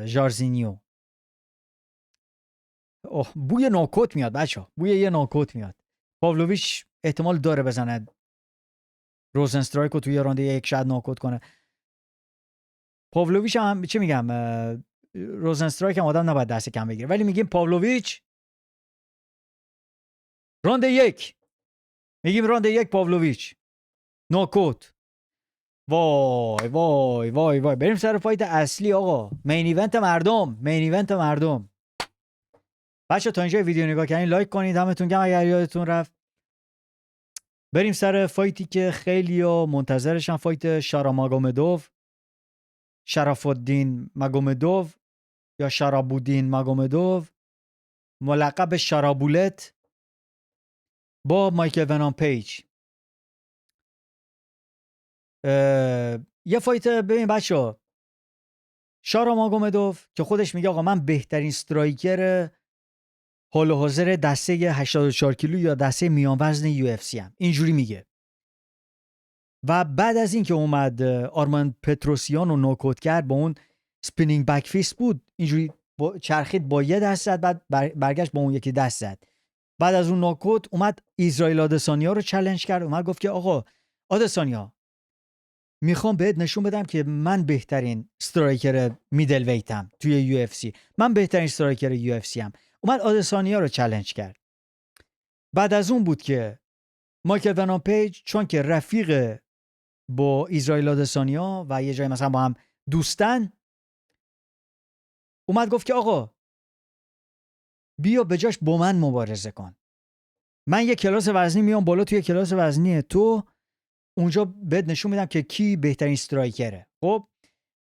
Speaker 1: ژارزینیو. بوی ناکوت میاد بچه ها، بوی یه ناکوت میاد. پاولویچ احتمال داره بزنه روزنسترایک رو توی راند 1 شاید ناکوت کنه. پاولویچ هم چه میگم، روزنسترایک هم آدم نباید دست کم بگیره، ولی میگیم پاولویچ راند 1، میگیم راند 1 پاولویچ ناکوت. وای وای وای وای، بریم سر فایت اصلی آقا. مین ایونت مردم. بچه تا اینجا ویدیو نگاه کردین لایک کنید، دمتون گرم اگر یادتون رفت. بریم سر فایتی که خیلی‌ها منتظرشن، فایت شراف‌الدین ماگومدوف یا شرابودین ماگومدوف، ملقب شرابولت، با مایکل ونام پیج. یه فایت، ببین بچه، شارا ماگومدوف که خودش میگه آقا من بهترین استرایکر حال و حاضر دسته 84 کیلو یا دسته میان وزن یو اف سی ام، اینجوری میگه. و بعد از این که اومد آرمان پتروسیان رو نوکوت کرد با اون سپینینگ بک فیست بود، اینجوری چرخید با یه دست زد، بعد برگشت با اون یکی دست زد. بعد از اون نوکوت اومد اسرائیل آدسانیا رو چالش کرد، اومد گفت که آقا آدسانیا، میخوام بهت نشون بدم که من بهترین استرایکر میدل ویتم توی یو اف سی، من بهترین استرایکر یو اف سی ام. اومد آدسانیا رو چالش کرد. بعد از اون بود که مایکل ونام پیج، چون که رفیق با اسرائیل آدسانیا و یه جای مثلا با هم دوستن، اومد گفت که آقا بیا به جاش با من مبارزه کن، من یه کلاس وزنی میام بالا توی کلاس وزنی تو، اونجا بهت نشون میدم که کی بهترین استرایکره. خب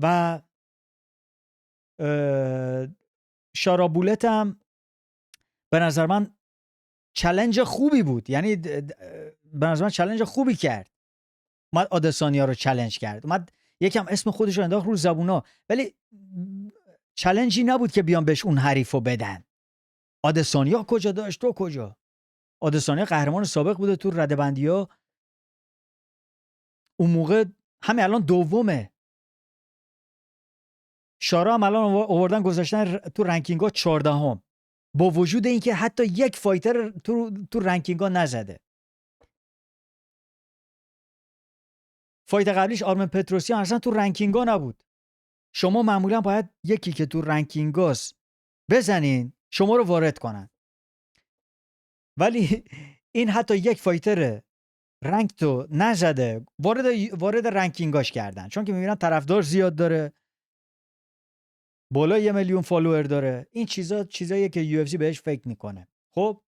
Speaker 1: و شارابولت هم به نظر من چالش خوبی بود، یعنی به نظر من چالش خوبی کرد. اومد آدسانیا رو چالش کرد، اومد یکم اسم خودش رو انداخت رو زبونا، ولی چالنجی نبود که بیان بهش اون حریفو بدن. آدسانیا کجا داشت، تو کجا؟ آدسانیا قهرمان سابق بوده تو ردبندی‌ها، اون موقع همین الان دومه. شارا هم الان آوردن گذاشتن تو رنکینگ ها 14ام، با وجود اینکه حتی یک فایتر تو رنکینگ ها نزده. فایت قبلیش آرمن پتروسیان اصلا تو رنکینگ ها نبود. شما معمولا باید یکی که تو رنکینگ هاست بزنین شما رو وارد کنن، ولی این حتی یک فایتر رنگ تو نزده وارد رنکینگاش کردن، چون که میبینن طرفدار زیاد داره، بالای 1 میلیون فالوور داره. این چیزاییه که یو اف سی بهش فکر میکنه. خب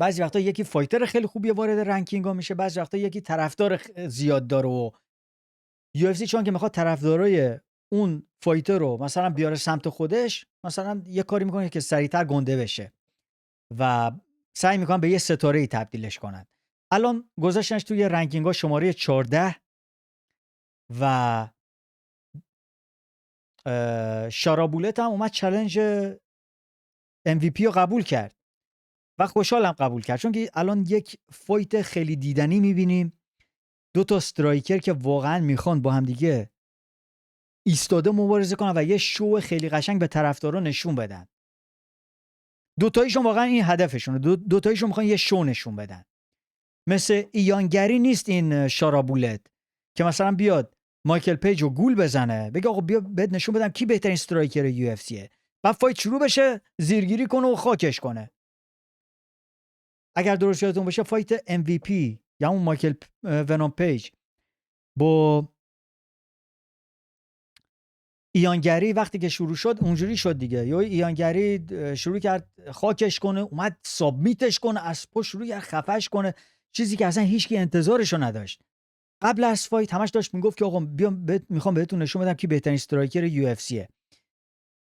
Speaker 1: بعضی وقتا یکی فایتر خیلی خوبی وارد رنکینگ ها میشه، بعضی وقتا یکی طرفدار زیاد داره و یو اف سی چون که میخواد طرفدارای اون فایتر رو مثلا بیاره سمت خودش، مثلا یه کاری میکنه که سریعتر گنده بشه و سعی میکنن به یه ستاره ای تبدیلش کنن. الان گذاشتنش توی رنکینگ ها شماره 14 و شارابولت هم اومد چالش MVP رو قبول کرد و خوشحالم قبول کرد، چون که الان یک فایت خیلی دیدنی میبینیم دو تا استرایکر که واقعا میخوان با هم دیگه ایستاده مبارزه کنن و یه شو خیلی قشنگ به طرفدارا نشون بدن. دوتایشون واقعا این هدفشونه. دوتایشون میخوان یه شو نشون بدن. مثل ایانگری نیست این شارابولت که مثلا بیاد مایکل پیج رو گول بزنه بگه آقا بیا بهت نشون بدم کی بهترین استرایکر یو اف سیه، بعد فایت شروع بشه زیرگیری کنه و خاکش کنه. اگر درست یادتون باشه فایت MVP یا اون مایکل ونام پیج با ایانگری وقتی که شروع شد اونجوری شد دیگه. یا ایانگری شروع کرد خاکش کنه، اومد سابمیتش کنه، از پشت شروع کرد خفش کنه، چیزی که اصلا هیچکی انتظارشو نداشت. قبل از فایت همش داشت میگفت که آقا بیام میخوام بهتون نشون بدم کی بهترین استرایکر یو اف سیه.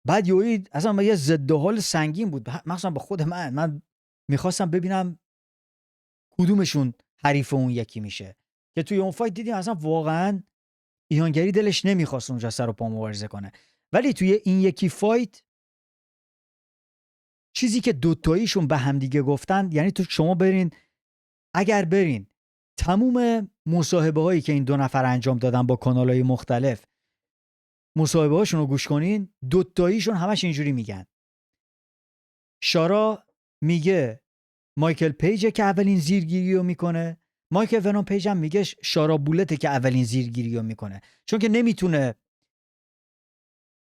Speaker 1: بعد یوی اصلا یه ضد حال سنگین بود، مثلا با خود من میخواستم ببینم کدومشون حریف اون یکی میشه، که توی اون فایت دیدیم اصلا واقعا ایانگری دلش نمیخواست اونجا سر و پا مبارزه کنه. ولی توی این یکی فایت چیزی که دوتاییشون به هم دیگه گفتن، یعنی تو شما برین اگر برین تموم مصاحبه هایی که این دو نفر انجام دادن با کانال‌های مختلف مصاحبه هاشون رو گوش کنین، دوتاییشون همش اینجوری میگن. شارا میگه مایکل پیجه که اولین زیرگیری رو میکنه، مایکل ونام پیج هم میگه شارا بولته که اولین زیرگیری رو میکنه، چون که نمیتونه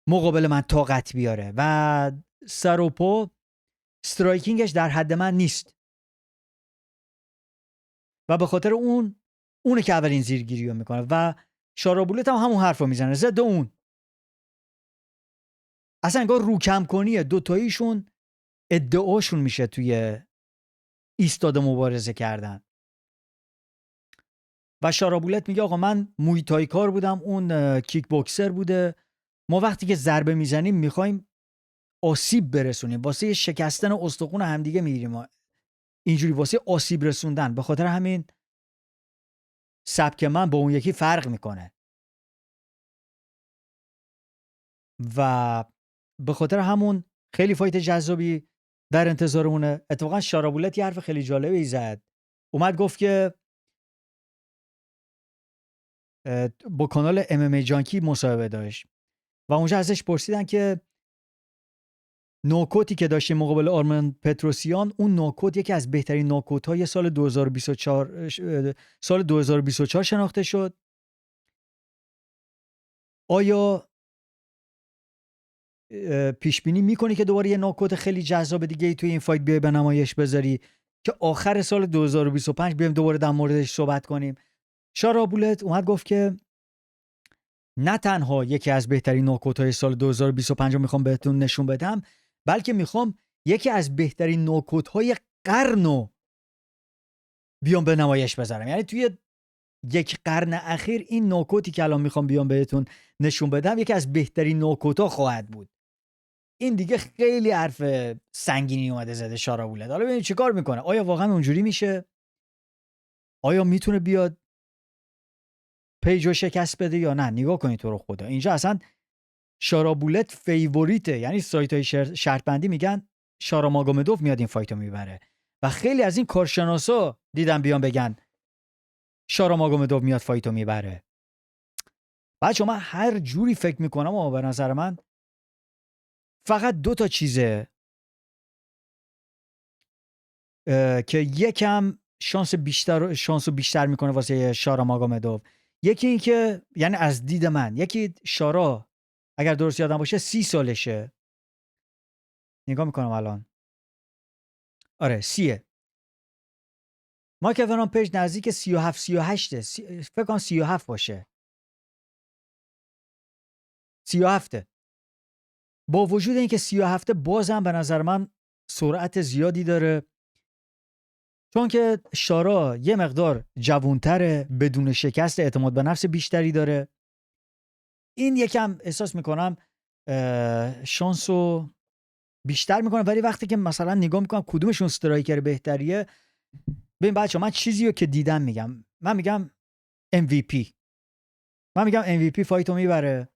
Speaker 1: مقابل من طاقت بیاره و سر و پا استرایکینگش در حد من نیست و به خاطر اونه که اولین زیرگیری رو میکنه و شارا بولت هم همون حرف رو میزنه ضد اون. اصلا انگار روکم کنیه دوتاییشون ادعاشون میشه توی ایستاده مبارزه کردن. و شارابولت میگه آقا من مویتای کار بودم، اون کیک بوکسر بوده، ما وقتی که ضربه میزنیم میخوایم آسیب برسونیم، واسه شکستن استخون همدیگه میگیریم، اینجوری واسه آسیب رسوندن. به خاطر همین سبک من با اون یکی فرق میکنه و به خاطر همون خیلی فایت جذابی در انتظارمونه. اتفاقا شارابولت یه حرف خیلی جالبی زد، اومد گفت که با کانال MMA جانکی مصاحبه داشت و اونجا ازش پرسیدن که نوکوتی که داشتیم مقابل آرمن پتروسیان، اون نوکوت یکی از بهترین نوکوت های سال 2024 شناخته شد. آیا پیش بینی میکنی که دوباره یه نوکوت خیلی جذاب دیگه ای توی این فایت بیای به نمایش بذاری که آخر سال 2025 بیایم دوباره در موردش صحبت کنیم؟ شارابولت اومد گفت که نه تنها یکی از بهترین نوکوت های سال 2025 رو میخوام بهتون نشون بدم، بلکه میخوام یکی از بهترین نوکوت های قرن رو بیام به نمایش بذارم. یعنی توی یک قرن اخیر این نوکوتی که الان میخوام بیام بهتون نشون بدم یکی از بهترین نوکوت ها خواهد بود. این دیگه خیلی حرف سنگینی اومده زده شارابولت. حالا ببینیم چیکار میکنه، آیا واقعا اونجوری میشه؟ آیا میتونه بیاد پیجو شکست بده یا نه؟ نگاه کنید تو رو خدا، اینجا اصلا شارابولت فیوریته. یعنی سایت های شرط بندی میگن شاراماگومدوف میاد این فایتو میبره و خیلی از این کارشناسا دیدم بیان بگن شاراماگومدوف میاد فایتو میبره. بچه من هر جوری فکر میکنم و به نظر من فقط دو تا چیزه که یکم شانسو بیشتر میکنه واسه شاراماگومدوف. یکی این که یعنی از دید من، یکی شارا اگر درست یادم باشه 30 سالشه، نگاه میکنم الان، آره 30. مایکل ونام پیج نزدیک 37 فکر کنم 37 باشه، 37. با وجود اینکه 37 بازم به نظر من سرعت زیادی داره، چون که شارا یه مقدار جوانتره، بدون شکست اعتماد به نفس بیشتری داره. این یکم احساس میکنم شانسو بیشتر میکنه. ولی وقتی که مثلا نگاه میکنم کدومشون استرایکر بهتریه، ببین بچه من چیزی رو که دیدم میگم، من میگم MVP. من میگم MVP فایتو میبره،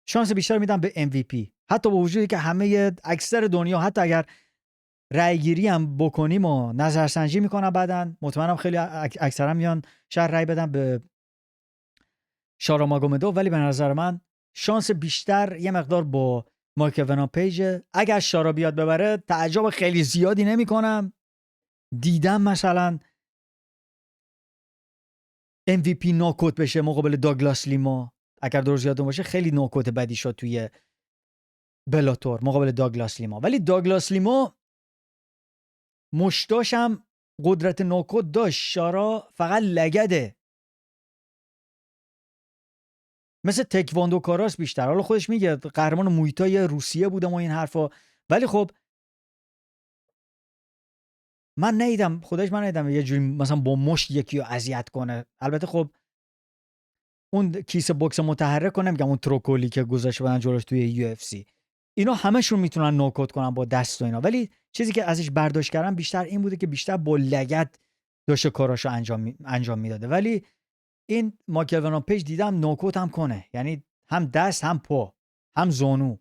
Speaker 1: شانس بیشتر میدم به MVP، حتی با وجودی که همه اکثر دنیا حتی اگر رأی گیری هم بکنیم و نظرسنجی میکنم بعدن، مطمئنم خیلی اکثرا میان شاید رأی بدن به شارا ماگومدوف، ولی به نظر من شانس بیشتر یه مقدار با مایکل ونان پیج. اگر شارا بیاد ببره تعجب خیلی زیادی نمیکنم. دیدم مثلا MVP ناکوت بشه مقابل داگلاس لیما، اگر درست یادم باشه خیلی ناکوت بدی شد توی بلاتور مقابل داگلاس لیما، ولی داگلاس لیما مشتاشم قدرت ناکوت داشت، شارا فقط لگده، مثل تکواندو کاراس بیشتر. حالا خودش میگه قهرمان مویتای روسیه بودم و این حرفا، ولی خب من ندیدم، خودش من ندیدم یه جوری مثلا با مشت یکی رو اذیت کنه. البته خب اون کیسه بوکس متحرک کنه، میگم اون تروکولی که گذاشته بودن جلوش توی UFC، اینا همشون میتونن نوکوت کنن با دست و اینا، ولی چیزی که ازش برداشت کردم بیشتر این بوده که بیشتر با لگد داشته کاراشو انجام میداده. ولی این مایکل ونان پیج دیدم نوکوت هم کنه، یعنی هم دست هم پا هم زانو.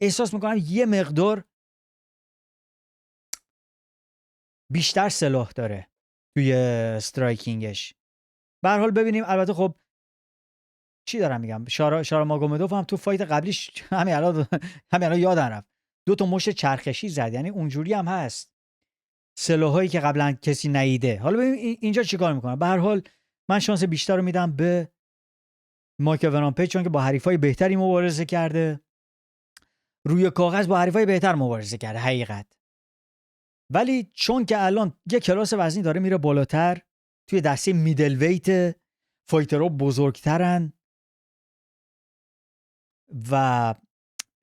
Speaker 1: احساس میکنم یه مقدار بیشتر سلاح داره توی استرایکینگش. به هر حال ببینیم. البته خب چی دارم میگم، شارا ماگومدوف هم تو فایت قبلیش همین الان یادم رفت 2 تا مشت چرخشی زد، یعنی اونجوری هم هست سلاحایی که قبلا کسی ندیده. حالا ببین اینجا چیکار میکنه. به هر حال من شانس بیشتر رو میدم به مایکل ونان پیج، چون که با حریفای بهتری مبارزه کرده، روی کاغذ با حریفای بهتر مبارزه کرده حقیقت، ولی چون که الان یه کلاس وزنی داره میره بالاتر، توی دسته میدل ویت فایترها بزرگترن و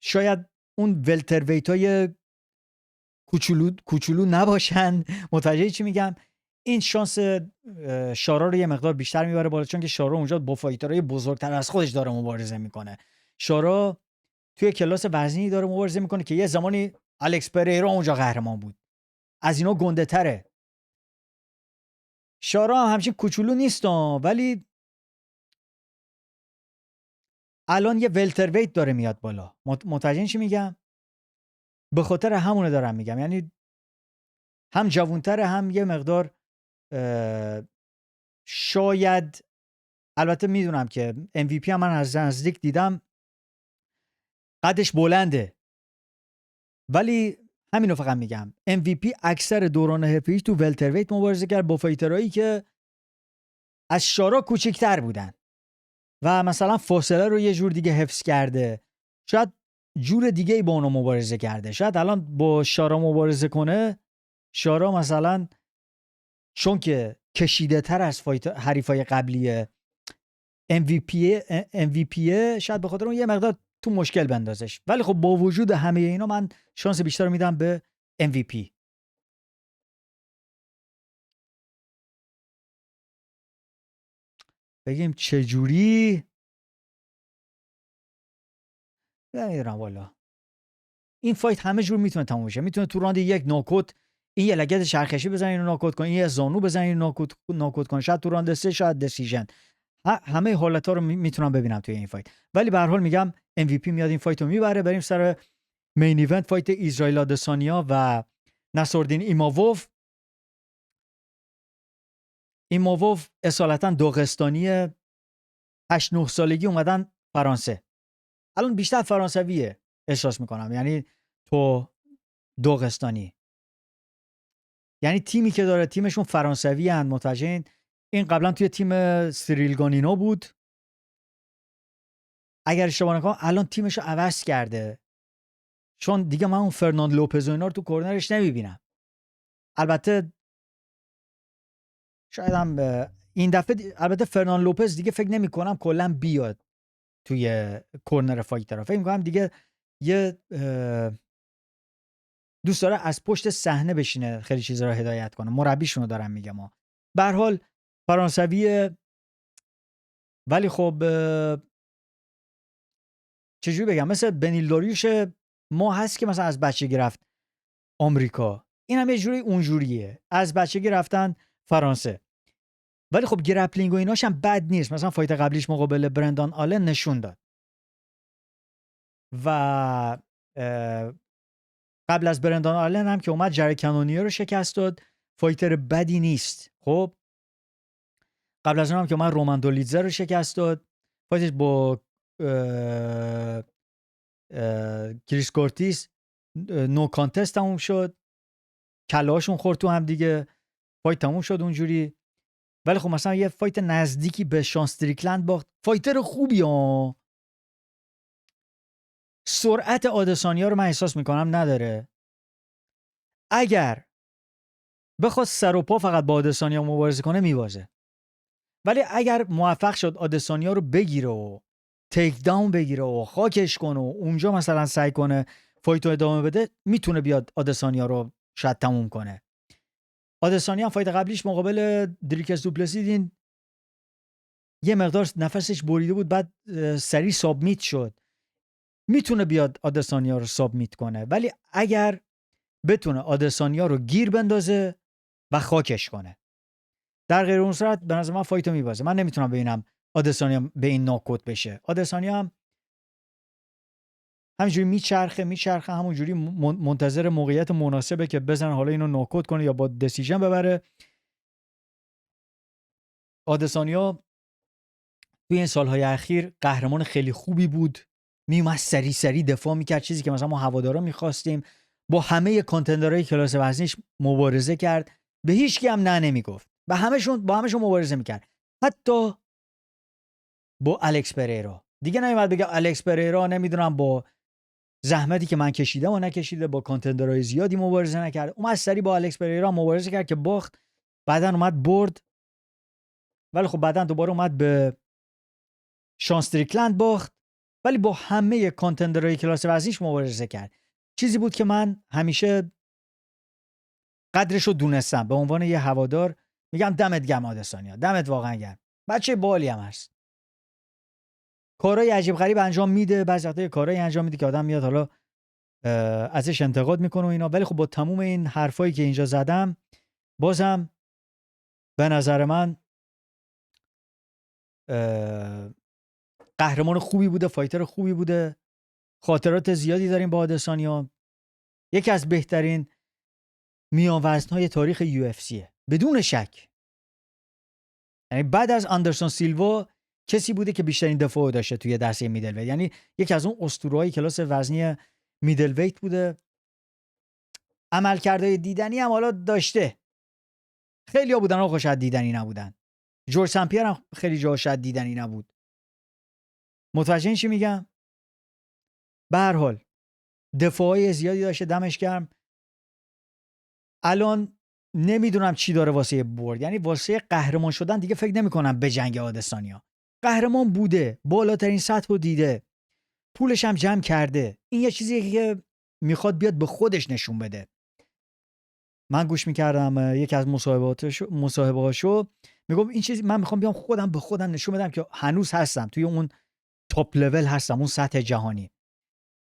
Speaker 1: شاید اون ولتر ویت های کوچولو نباشن. متوجه چی میگم؟ این شانس شارا رو یه مقدار بیشتر میبره بالا، چون که شارا اونجا با فایترهای بزرگتر از خودش داره مبارزه میکنه. شارا توی کلاس وزنی داره مبارزه میکنه که یه زمانی الکس پریرا اونجا قهرمان بود، از اینا گنده تره. شارا هم همچین کوچولو نیست ولی الان یه ولتر ویت داره میاد بالا. متوجه چی میگم؟ به خاطر همونه دارم میگم، یعنی هم جوانتره هم یه مقدار شاید، البته میدونم که MVP هم من از نزدیک دیدم قدش بلنده، ولی همینو فقط میگم MVP اکثر دوران حرفه‌ایش تو ولترویت مبارزه کرد با فایترایی که از شارا کوچکتر بودن و مثلا فاصله رو یه جور دیگه حفظ کرده، شاید جور دیگه ای با اونو مبارزه کرده. شاید الان با شارا مبارزه کنه، شارا مثلا چون که کشیده تر از حریفای قبلی MVP شاید به خاطر اون یه مقدار تو مشکل بندازش، ولی خب با وجود همه اینا من شانس بیشتر رو میدم به MVP. بگیم چجوری؟ نمیدونم والا. این فایت همه جور میتونه تموم بشه. میتونه تو راند یک ناکوت این یه لگد چرخشی بزنه اینو ناکوت کنه، این یه زانو بزنه اینو ناکوت کنه، شاید تو راند 3 شاید دسیژن. همه حالت‌ها رو میتونم ببینم توی این فایت، ولی به هر حال میگم MVP میاد این فایت رو میبره. بریم سر مین ایونت، فایت اسرائیل آدسانیا و نصرالدین ایماووف اصالتا داغستانی 8-9 سالگی اومدن فرانسه. الان بیشتر فرانسویه احساس میکنم، یعنی تو داغستانی، یعنی تیمی که داره تیمشون فرانسوی هن. متوجهین؟ این قبلا توی تیم سیریل گانینو بود اگر اشتباه نکنم، الان تیمشو عوض کرده، چون دیگه من اون فرناند لوپز و اینا رو تو کورنرش نمیبینم. البته شاید هم این دفعه البته فرناند لوپز دیگه فکر نمی کنم کلا بیاد توی کورنر فایتر. فکر می‌کنم دیگه یه دوست داره از پشت صحنه بشینه خیلی چیزا رو هدایت کنه. مربیشون رو دارم میگم. به هر حال فرانسویه، ولی خب چجوری بگم، مثل بنیل داریوش ما هست که مثلا از بچگی رفت آمریکا، این هم یه جوری اونجوریه، از بچگی رفتن فرانسه، ولی خب گرپلینگ و ایناش هم بد نیست. مثلا فایت قبلیش مقابل برندان آلن نشون داد و قبل از برندان آلن هم که اومد جری کنونیه رو شکست داد، فایتر بدی نیست. خب قبل از اون هم که اومد رومن دولیدزه رو شکست داد، فایتش با کریس کورتیس نو کانتست تموم شد، کلهاشون خورد تو هم دیگه، فایت تموم شد اونجوری. ولی خب مثلا یه فایت نزدیکی به شان استریکلند باخت، فایتر خوبی ها. سرعت آدسانیا رو من احساس میکنم نداره. اگر بخواد سر و پا فقط با آدسانیا مبارزه کنه میبازه، ولی اگر موفق شد آدسانیا رو بگیره و تیک داون بگیره و خاکش کنه و اونجا مثلا سعی کنه فایتو ادامه بده، میتونه بیاد آدسانیا رو شاید تموم کنه. آدسانیا هم فایت قبلیش مقابل دریکس دوپلسی دین یه مقدار نفسش بریده بود، بعد سری سابمیت شد. میتونه بیاد آدسانیا رو سابمیت کنه، ولی اگر بتونه آدسانیا رو گیر بندازه و خاکش کنه، در غیر اون صورت به نظر من فایتو میبازه. من نمیتونم ببینم آدسانیا به این ناکوت بشه. آدسانیا هم همینجوری میچرخه همونجوری منتظر موقعیت مناسبه که بزنه حالا اینو ناکوت کنه یا با دسیژن ببره. آدسانیا توی این سالهای اخیر قهرمان خیلی خوبی بود، میومد سری دفاع میکرد، چیزی که مثلا ما هوادارا میخواستیم. با همه کانتندرهای کلاس وزنیش مبارزه کرد، به هیچ کی هم نه نمیگفت، با همشون مبارزه میکرد، حتی با الکس پریرا. دیگه نمیاد بگه الکس پریرا نمیدونم با زحمتی که من کشیدم و نکشیده، با کانتندرهای زیادی مبارزه نکرد. اومد سری با الکس پریرا مبارزه کرد که باخت، بعدن اومد برد، ولی خب بعدن دوباره اومد به شان استریکلند باخت، ولی با همه کانتندرهای کلاس وزنیش مبارزه کرد. چیزی بود که من همیشه قدرشو دونستم. به عنوان یه هوادار میگم دمت گرم آدسانیا، دمت واقعا گرم، بچه بالی هم هست، کارهای عجیب غریب انجام میده، بعضی وقتا کارهای انجام میده که آدم میاد حالا ازش انتقاد میکنه و اینا، ولی خب با تموم این حرفایی که اینجا زدم بازم به نظر من قهرمان خوبی بوده، فایتر خوبی بوده، خاطرات زیادی داریم با آدسانیا. یکی از بهترین میان وزن‌های تاریخ UFC بدون شک. یعنی بعد از اندرسون سیلوا کسی بوده که بیشترین دفاع داشته توی دسته میدل ویت، یعنی یکی از اون اسطوره‌های کلاس وزنی میدل ویت بوده. عملکردهای دیدنی هم حالا داشته، خیلی‌ها بودن آقا شاید دیدنی نبودن. جورج سمپیر هم خیلی جا شاید دیدنی نبود. متوجه این چی میگم؟ به هر حال دفاعای زیادی داشته، دمش گرم. الان نمیدونم چی داره واسه برد، یعنی واسه قهرمان شدن دیگه فکر نمی‌کنم به جنگ آدسانیا. قهرمان بوده، بالاترین سطح رو دیده، پولش هم جمع کرده. این یه چیزیه که میخواد بیاد به خودش نشون بده. من گوش میکردم یکی از مصاحبه‌هاشو، میگم این چیزی من میخوام بیام خودم به خودم نشون بدم که هنوز هستم توی اون تاپ لول، هستم اون سطح جهانی.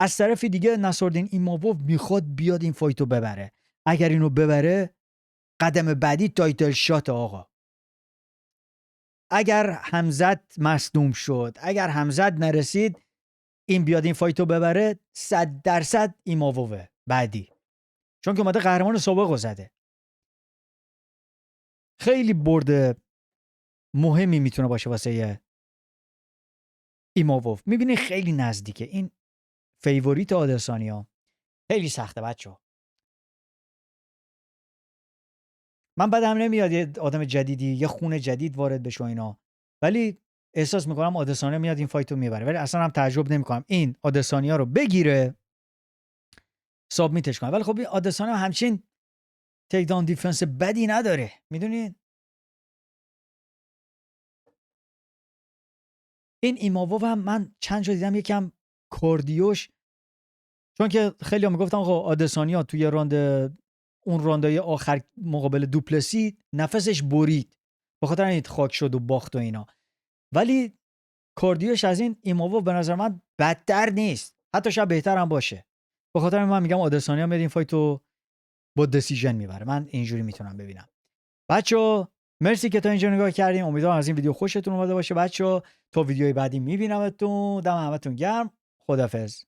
Speaker 1: از طرف دیگه نصرالدین ایماووف میخواد بیاد این فایتو ببره. اگر اینو ببره قدم بعدی تایتل شات آقا. اگر همزد مصدوم شد، اگر همزد نرسید، این بیاد این فایتو ببره 100% ایماووفه بعدی، چون که اومده قهرمان سابق زده. خیلی برد مهمی میتونه باشه واسه ایماووف. میبینی خیلی نزدیکه، این فیوریت آدسانیا. خیلی سخته بچه‌ها. من بدم نمیاد یه آدم جدیدی، یه خون جدید وارد بشه اینا، ولی احساس میکنم آدسانیا میاد این فایتو میبره، ولی اصلا هم تعجب نمیکنم این آدسانیا رو بگیره سابمیتش کنه. ولی خب این آدسانیا همچین تیک داون دیفنس بدی نداره، میدونین. این ایماووف هم من چند جا دیدم یکم کاردیوش، چون که خیلی هم میگفتن آقا آدسانیا توی اون راندای آخر مقابل دوپلسی نفسش برید، به خاطر این خاک شد و باخت و اینا، ولی کاردیوش از این ایماووف به نظر من بدتر نیست، حتی شاید بهتر هم باشه. به خاطر من میگم آدسانیا میاد این فایتو با دسیژن میبره. من اینجوری میتونم ببینم. بچه‌ها مرسی که تا اینجا نگاه کردیم. امیدوارم از این ویدیو خوشتون اومده باشه. بچه‌ها تا ویدیوی بعدی میبینمتون. دم همتون گرم. خدافظ.